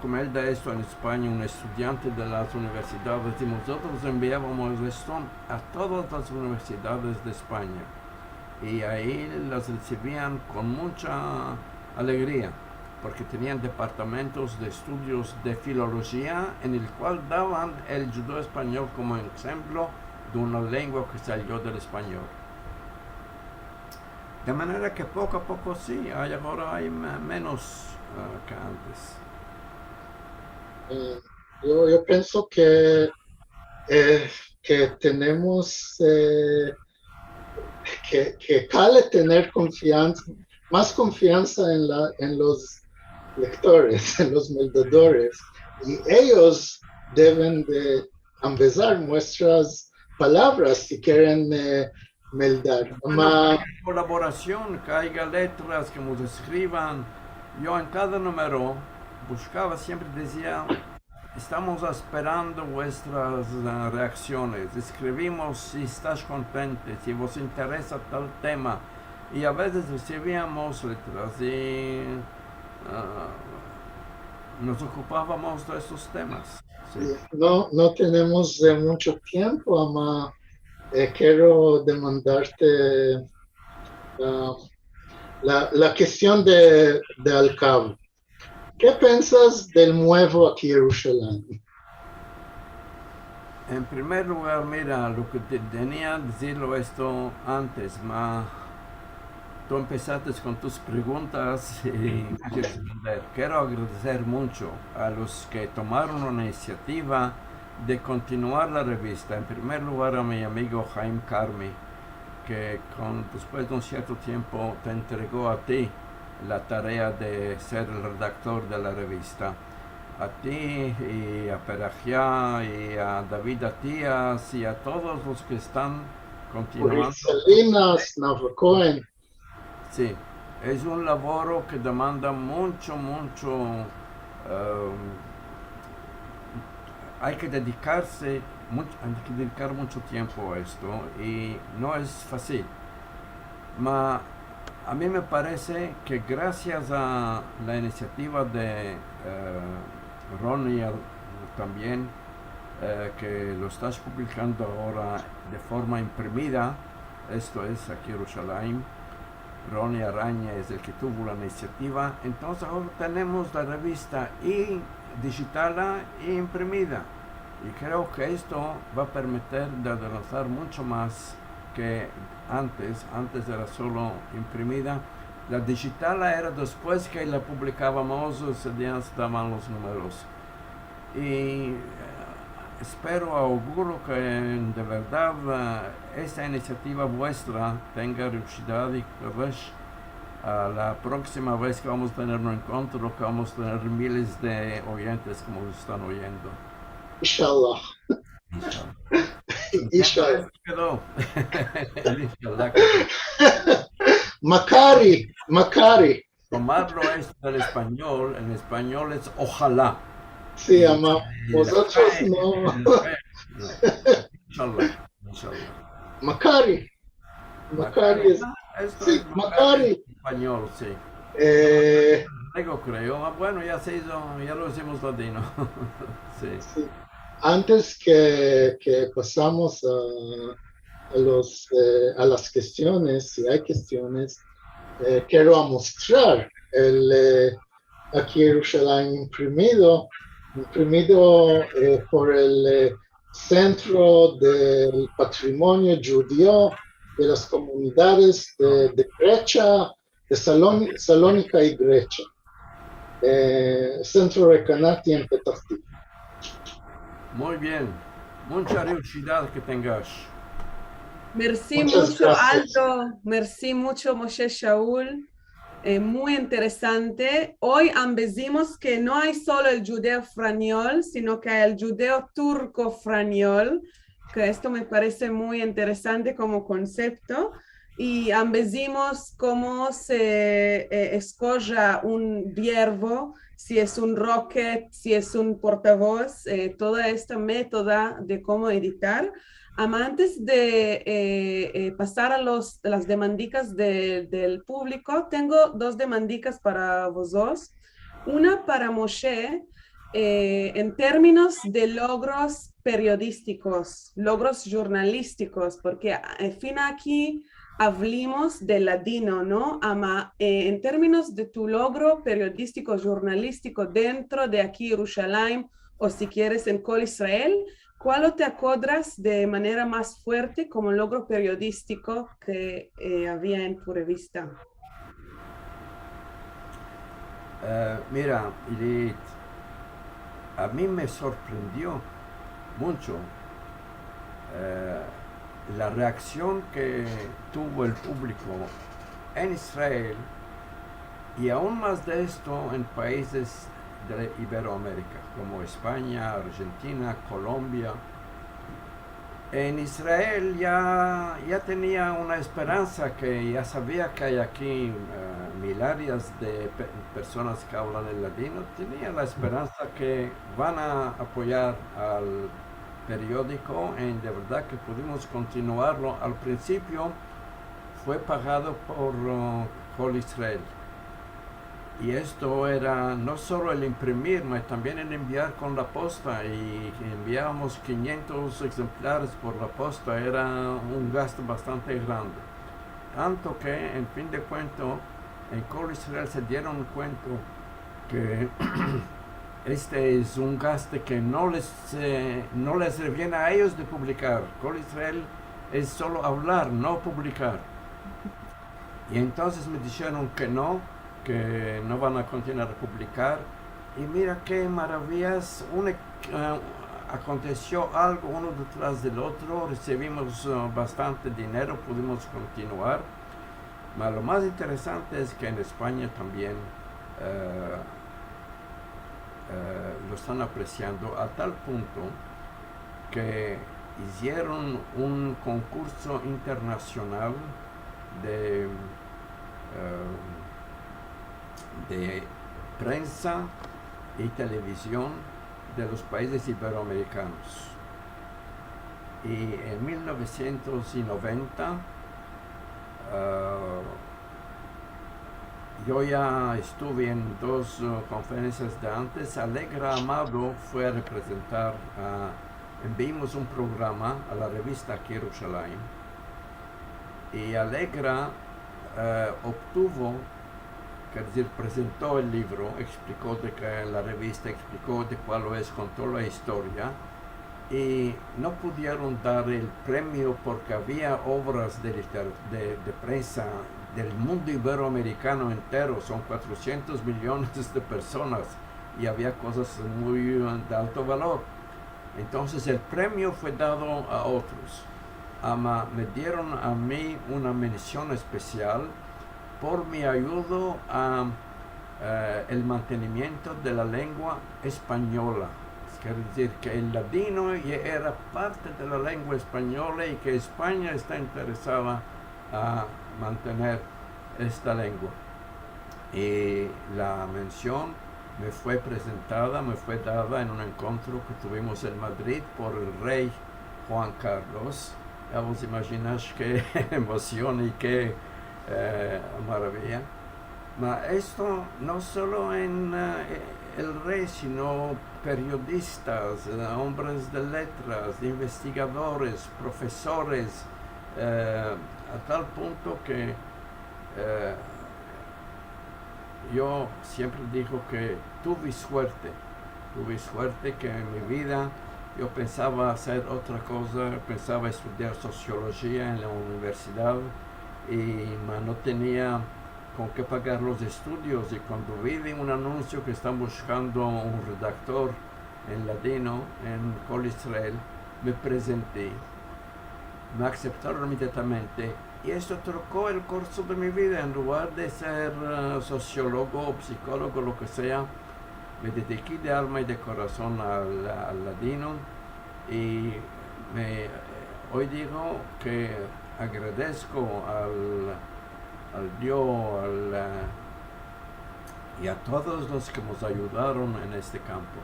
como él da esto en España, un estudiante de las universidades, y nosotros enviábamos esto a todas las universidades de España y ahí las recibían con mucha alegría, porque tenían departamentos de estudios de filología en el cual daban el judeo español como ejemplo de una lengua que salió del español. De manera que poco a poco sí, ahora hay menos que antes. Yo pienso que tenemos que cale tener más confianza en los lectores, en los meldadores, y ellos deben de empezar nuestras palabras si quieren meldar. Bueno, que haya colaboración, que haya letras, que nos escriban. Yo en cada número buscaba, siempre decía, estamos esperando vuestras reacciones. Escribimos si estás contente, si os interesa tal tema. Y a veces recibíamos letras y nos ocupábamos de esos temas. Sí. No tenemos mucho tiempo, ama. Quiero demandarte la cuestión de Alcab. ¿Qué piensas del nuevo aquí en Jerusalén? En primer lugar, mira, lo que tenía que decirlo esto antes, tú empezaste con tus preguntas y quiero agradecer mucho a los que tomaron la iniciativa de continuar la revista. En primer lugar, a mi amigo Jaime Carmi, que después de un cierto tiempo te entregó a ti la tarea de ser el redactor de la revista. A ti y a Perajá y a David Atías y a todos los que están continuando. Salinas, Navacoen. Sí, es un laboro que demanda mucho, hay que dedicarse, hay que dedicar mucho tiempo a esto y no es fácil. A mí me parece que gracias a la iniciativa de Ronnie también, que lo estás publicando ahora de forma imprimida, esto es aquí en Jerusalén, Ronnie Araña es el que tuvo la iniciativa, entonces ahora tenemos la revista y digital e imprimida. Y creo que esto va a permitir de adelantar mucho más que antes era solo imprimida. La digital era después que la publicábamos, ya estaban los números. Y auguro que de verdad esta iniciativa vuestra tenga realidad y que la próxima vez que vamos a tener un encuentro, que vamos a tener miles de oyentes como lo están oyendo. Inshallah. Inshallah. Macari. Tomarlo esto del español, en español es ojalá. Sí, ama, vosotros no. Inshallah. Macari es. Sí, Macari. Español, sí. Algo creo. Bueno, ya se hizo, ya lo hicimos latino. Sí. Sí. Antes que pasamos a las cuestiones, si hay cuestiones, quiero mostrar aquí en Jerusalén imprimido por el Centro del Patrimonio Judío de las Comunidades de Grecia, de Salónica y Grecia. Centro Recanati en Petah Tikva. Muy bien. Mucha felicidad que tengas. Merci mucho, Aldo. Merci mucho, Moshe Shaul. Muy interesante. Hoy ambecimos que no hay solo el judeo franiol, sino que hay el judeo turco franiol, que esto me parece muy interesante como concepto. Y ambecimos cómo se escoge un verbo, si es un rocket, si es un portavoz, toda esta métoda de cómo editar. Antes de pasar a las demandicas del público, tengo dos demandicas para vos dos. Una para Moshe, en términos de logros periodísticos, logros jornalísticos, porque al fin aquí hablamos de ladino, ¿no? En términos de tu logro periodístico, jornalístico dentro de aquí Jerusalén, o si quieres en Col Israel, ¿cuál te acuerdas de manera más fuerte como logro periodístico que había en tu revista? Mira, Irit, a mí me sorprendió mucho la reacción que tuvo el público en Israel y aún más de esto en países de Iberoamérica como España, Argentina, Colombia. En Israel ya tenía una esperanza que ya sabía que hay aquí millares de personas que hablan el ladino. Tenía la esperanza que van a apoyar al periódico y de verdad que pudimos continuarlo. Al principio fue pagado por Col Israel. Y esto era no solo el imprimir, sino también el enviar con la posta. Y enviábamos 500 ejemplares por la posta. Era un gasto bastante grande. Tanto que, en fin de cuento, en Col Israel se dieron cuenta que este es un gasto que no les reviene a ellos de publicar. Col Israel es solo hablar, no publicar. Y entonces me dijeron que no van a continuar a publicar. Y mira qué maravillas, aconteció algo uno detrás del otro, recibimos bastante dinero, pudimos continuar. Pero lo más interesante es que en España también lo están apreciando a tal punto que hicieron un concurso internacional de prensa y televisión de los países iberoamericanos. Y en 1990 yo ya estuve en dos conferencias de antes. Alegra Amado fue a representar, enviamos un programa a la revista aquí Jerusalén. Y Alegra obtuvo, es decir, presentó el libro, explicó de que la revista explicó de cuál es, contó la historia, y no pudieron dar el premio porque había obras de prensa del mundo iberoamericano entero, son 400 millones de personas y había cosas muy de alto valor. Entonces el premio fue dado a otros. Me dieron a mí una mención especial por mi ayuda a el mantenimiento de la lengua española. Quiere decir que el ladino ya era parte de la lengua española y que España está interesada a mantener esta lengua. Y la mención me fue presentada, me fue dada en un encuentro que tuvimos en Madrid por el rey Juan Carlos. Ya vos imagináis qué emoción y qué maravilla. Esto no solo en el rey, sino periodistas, hombres de letras, investigadores, profesores, a tal punto que yo siempre digo que tuve suerte que en mi vida yo pensaba hacer otra cosa, pensaba estudiar sociología en la universidad y no tenía con qué pagar los estudios, y cuando vi un anuncio que están buscando un redactor en ladino en Col Israel, me presenté, me aceptaron inmediatamente y esto trocó el curso de mi vida. En lugar de ser sociólogo o psicólogo, lo que sea, me dediqué de alma y de corazón al ladino, y hoy digo que agradezco al Dios y a todos los que nos ayudaron en este campo.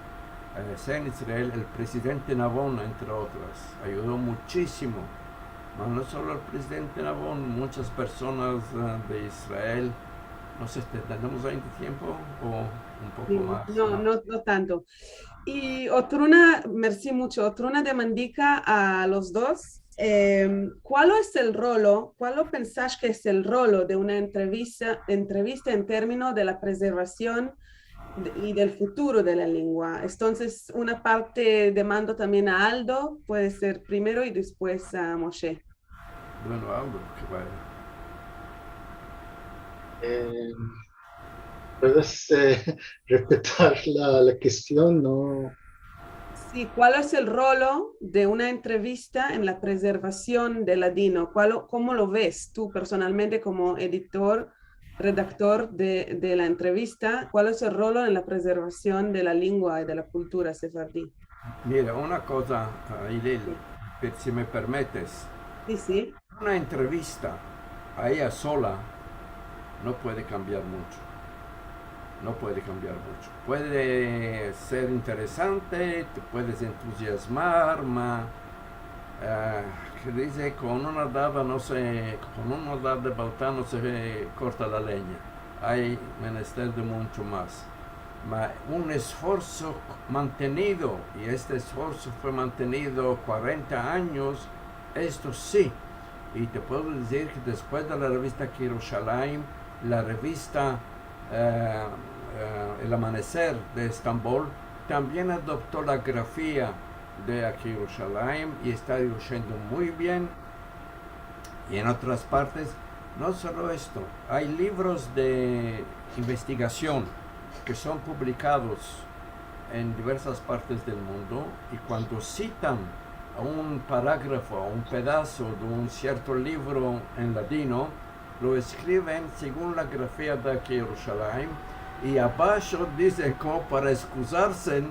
En Israel, el presidente Nabón, entre otras, ayudó muchísimo. No solo el presidente Nabón, muchas personas de Israel. No sé, ¿tenemos ahí tiempo o un poco más? No tanto. Y merci mucho, otra demandica a los dos. ¿Cuál es el rol, cuál pensás que es el rol de una entrevista en términos de la preservación y del futuro de la lengua? Entonces, una parte demando también a Aldo, puede ser primero y después a Moshe. Bueno, Aldo, que vaya. ¿Puedes repetir la cuestión? No. Sí, ¿cuál es el rol de una entrevista en la preservación del ladino? ¿Cómo lo ves tú personalmente como editor, redactor de la entrevista? ¿Cuál es el rol en la preservación de la lengua y de la cultura sefardí? Mira, una cosa, Hilel, si me permites, Sí, sí. una entrevista a ella sola no puede cambiar mucho. No puede cambiar mucho. Puede ser interesante, te puedes entusiasmar, que dice con una dada no se, con una dada de baltán no se corta la leña. Hay menester de mucho más. Un esfuerzo mantenido, y este esfuerzo fue mantenido 40 años, esto sí. Y te puedo decir que después de la revista Yerushalayim, la revista El Amanecer de Estambul también adoptó la grafía de Yerushalayim y está yendo muy bien. Y en otras partes, no solo esto, hay libros de investigación que son publicados en diversas partes del mundo, y cuando citan a un parágrafo, a un pedazo de un cierto libro en ladino, lo escriben según la grafía de Yerushalayim, y abajo dicen como para excusarse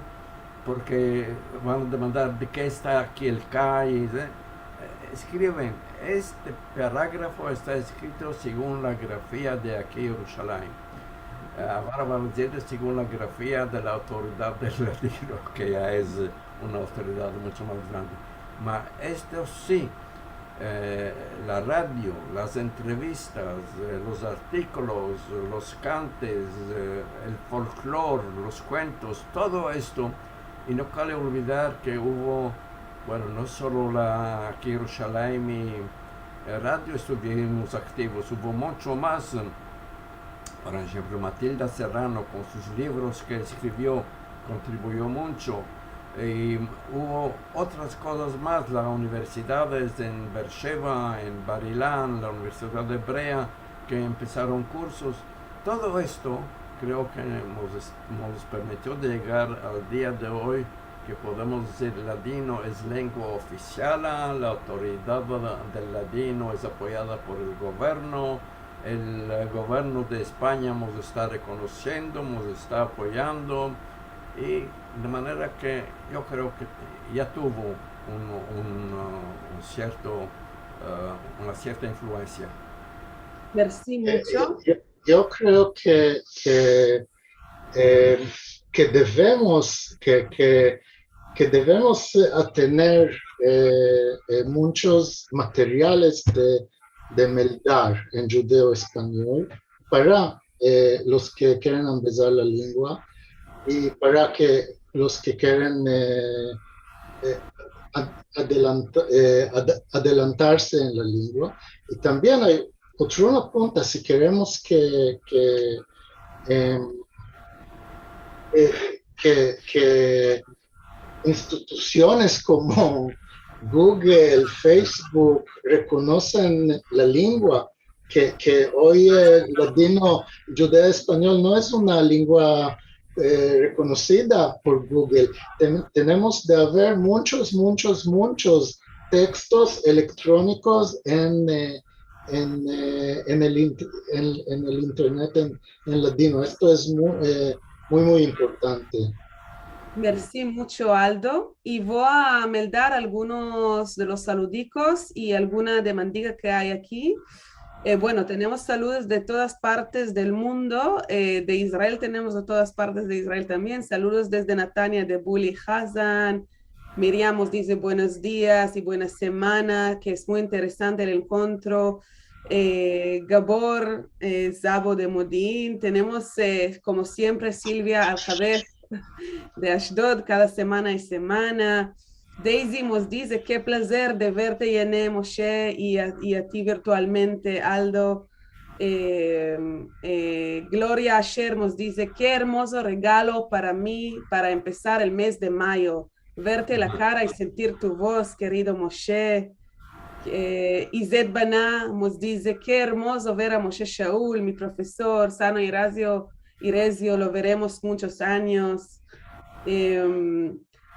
porque van a demandar de qué está aquí el K, escriben, este parágrafo está escrito según la grafía de aquí Yerushalayim. Ahora vamos a decir según la grafía de la autoridad del latino, que ya es una autoridad mucho más grande. Pero esto sí, la radio, las entrevistas, los artículos, los cantes, el folclore, los cuentos, todo esto. Y no cabe olvidar que hubo, bueno, no solo la Yerushalayim y radio estuvimos activos, hubo mucho más. Por ejemplo, Matilda Serrano con sus libros que escribió contribuyó mucho. Y hubo otras cosas más, las universidades en Beersheba, en Bar Ilan, la Universidad Hebrea, que empezaron cursos. Todo esto creo que nos permitió llegar al día de hoy, que podemos decir ladino es lengua oficial, la autoridad del ladino es apoyada por el gobierno de España nos está reconociendo, nos está apoyando, y de manera que yo creo que ya tuvo una cierta influencia. Merci mucho. Yo creo que debemos tener muchos materiales de Meldar en judeo español para los que quieren empezar la lengua, y para que los que quieren adelantarse en la lengua. Y también hay otro punto, si queremos que instituciones como Google, Facebook reconocen la lengua, que hoy el ladino judeo español no es una lengua reconocida por Google. Tenemos de haber muchos textos electrónicos en el internet en ladino. Esto es muy importante. Merci mucho, Aldo. Y voy a meldar algunos de los saludicos y alguna demandiga que hay aquí. Bueno, tenemos saludos de todas partes del mundo. De Israel tenemos de todas partes de Israel también. Saludos desde Natania de Buli Hazan. Miriam nos dice buenos días y buena semana, que es muy interesante el encuentro. Gabor Zabo de Modín. Tenemos, como siempre, Silvia Aljaber de Ashdod cada semana y semana. Daisy nos dice, qué placer de verte, Yané, Moshe, y a ti virtualmente, Aldo. Gloria Asher nos dice, qué hermoso regalo para mí, para empezar el mes de mayo. Verte la cara y sentir tu voz, querido Moshe. Izet Baná nos dice, qué hermoso ver a Moshe Shaul, mi profesor, Sano Irezio, lo veremos muchos años.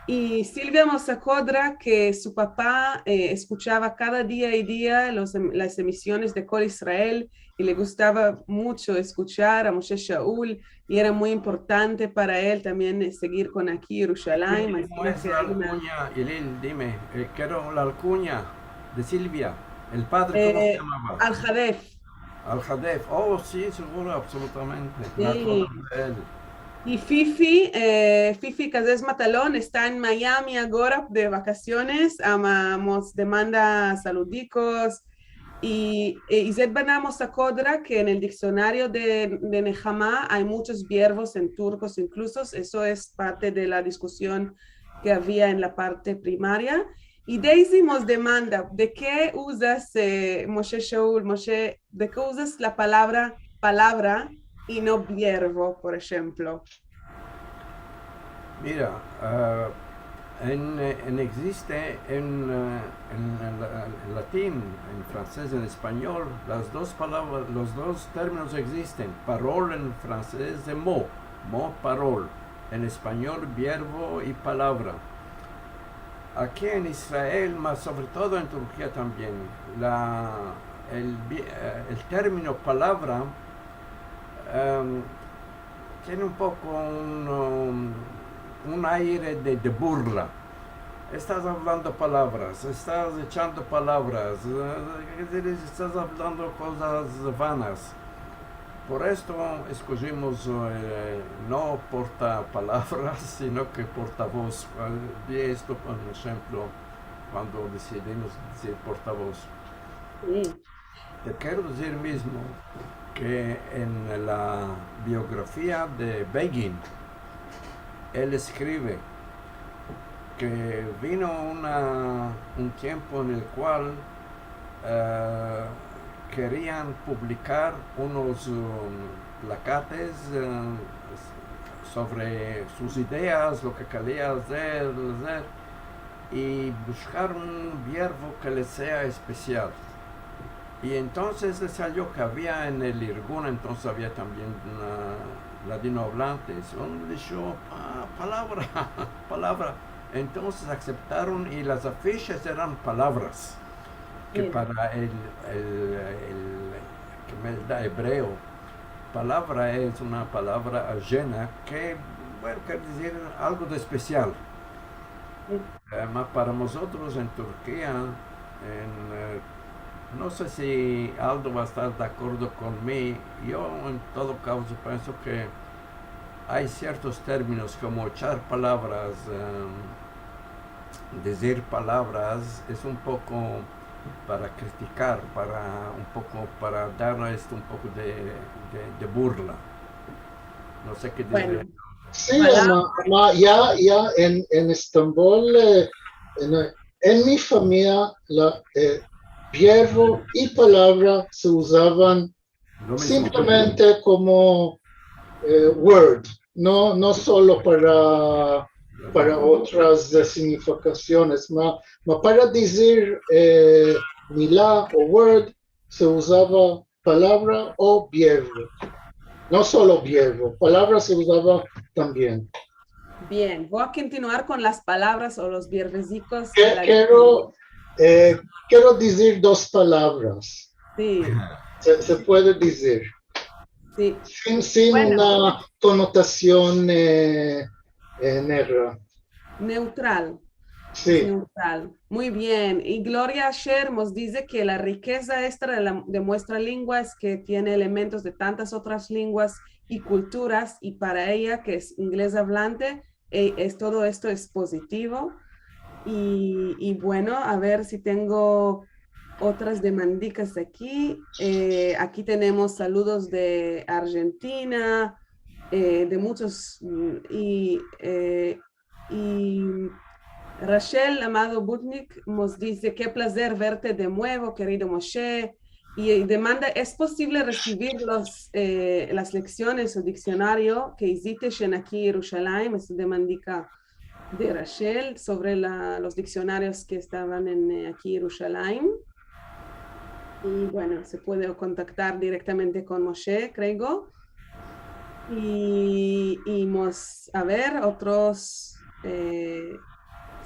Y Silvia Mosacodra, que su papá escuchaba cada día y día las emisiones de Col Israel y le gustaba mucho escuchar a Moshe Shaul y era muy importante para él también seguir con aquí Yerushalayim. Así ¿Cómo es que la hay una, alcuña, Yelil? Dime, quiero la alcuña de Silvia. ¿El padre cómo se llamaba? Al-Hadef. Al-Hadef. Oh, sí, seguro, absolutamente. Me acuerdo Sí. de él. Y Fifi Casés Matalón está en Miami ahora de vacaciones, amamos, demanda saludicos. Y Izet Banamos Akodra, que en el diccionario de Nehama hay muchos verbos en turcos incluso, eso es parte de la discusión que había en la parte primaria. Y Daisy nos demanda, ¿de qué usas, Moshe Shaul, Moshe, de qué usas la palabra y no verbo, por ejemplo? Mira, existe en latín, en francés, en español, las dos palabras, los dos términos existen. Parole en francés de mot, parole. En español, verbo y palabra. Aquí en Israel, más sobre todo en Turquía también, el término palabra tiene un poco un aire de burla. Estás hablando palabras, estás echando palabras, estás hablando cosas vanas. Por esto escogimos no portapalabras, sino que portavoz. Di esto, por ejemplo, cuando decidimos decir portavoz. Sí. Te quiero decir mismo que en la biografía de Begin, él escribe que vino un tiempo en el cual querían publicar unos placates sobre sus ideas, lo que quería hacer, y buscar un verbo que les sea especial. Y entonces le salió que había en el Irgun, entonces había también latinohablantes, donde dijo, palabra, palabra. Entonces aceptaron y las afiches eran palabras, que para el que me da hebreo, palabra es una palabra ajena que, bueno, quiere decir algo de especial. Para nosotros en Turquía, no sé si Aldo va a estar de acuerdo conmigo, yo en todo caso pienso que hay ciertos términos como echar palabras, decir palabras, es un poco para criticar, para darle esto un poco de burla. No sé qué decir. Bueno, Sí, ya en Estambul, en mi familia, verbo y palabra se usaban simplemente como word, no solo para otras significaciones, para decir milá o word se usaba palabra o verbo. No solo verbo, palabra se usaba también. bien, voy a continuar con las palabras o los verbecicos. Quiero decir dos palabras. Sí. Se puede decir. Sí. Sin una connotación negra. Neutral. Sí. Neutral. Muy bien. Y Gloria Asher nos dice que la riqueza extra de nuestra lengua es que tiene elementos de tantas otras lenguas y culturas, y para ella, que es inglés hablante, todo esto es positivo. Y bueno, a ver si tengo otras demandicas aquí. Aquí tenemos saludos de Argentina, de muchos, y Rachel Amado Butnik nos dice, qué placer verte de nuevo, querido Moshe. Y demanda, ¿es posible recibir las lecciones o diccionario que hiciste aquí en Jerusalén? Es demandica de Rachel sobre los diccionarios que estaban aquí en Jerusalén. Y bueno, se puede contactar directamente con Moshe, creo. Y a ver, otros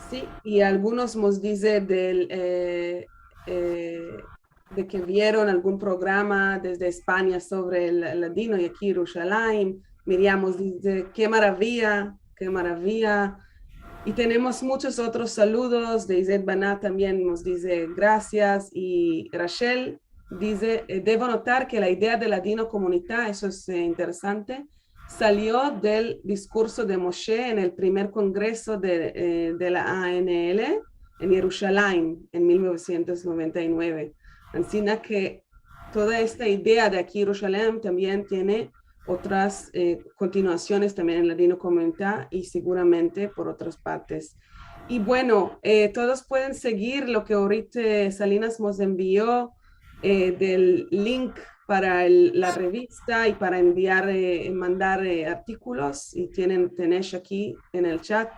Sí, y algunos nos dicen de que vieron algún programa desde España sobre el ladino y aquí Jerusalén. Miriam nos dice, qué maravilla, qué maravilla. Y tenemos muchos otros saludos. De Izet Baná también nos dice gracias. Y Rachel dice, debo notar que la idea de ladino comunidad, eso es interesante, salió del discurso de Moshe en el primer congreso de la ANL en Jerusalén en 1999. Así que toda esta idea de aquí Jerusalén también tiene otras continuaciones también en Ladino Comunidad y seguramente por otras partes. Y bueno, todos pueden seguir lo que ahorita Salinas nos envió del link para la revista y para enviar, mandar artículos y tenéis aquí en el chat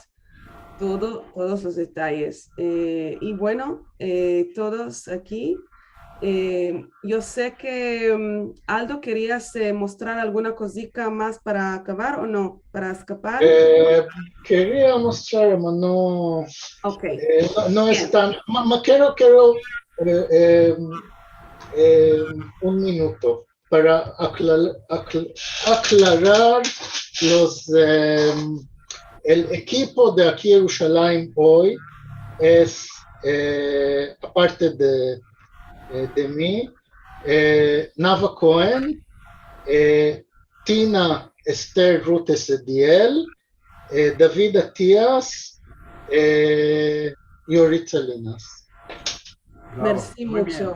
todos los detalles. Y bueno, todos aquí. Yo sé que Aldo querías mostrar alguna cosita más para acabar o no, para escapar. Quería mostrar, pero no, Ok, no bien. es tan. Quiero un minuto para aclarar los. El equipo de aquí Jerusalén hoy es, aparte de mí, Nava Cohen, Tina Esther Ruth Esediel, David Atias, Yorit Salinas. Merci Muy bien. mucho.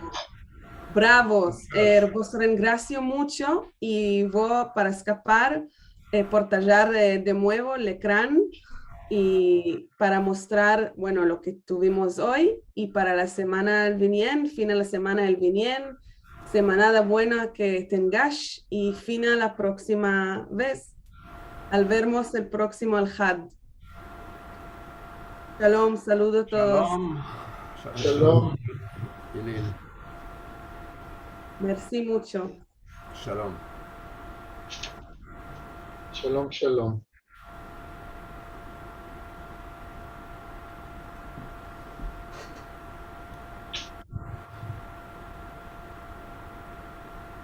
Bravos. Vos gracias mucho y voy para escapar, por tallar de nuevo el ecrán y para mostrar, bueno, lo que tuvimos hoy y para la semana del bien, fin de la semana del bien, semanada buena que tengas y fin a la próxima vez. Al vernos el próximo al Had. Shalom, saludos a todos. Shalom. Shalom. Hillel. Merci mucho. Shalom. Shalom, shalom.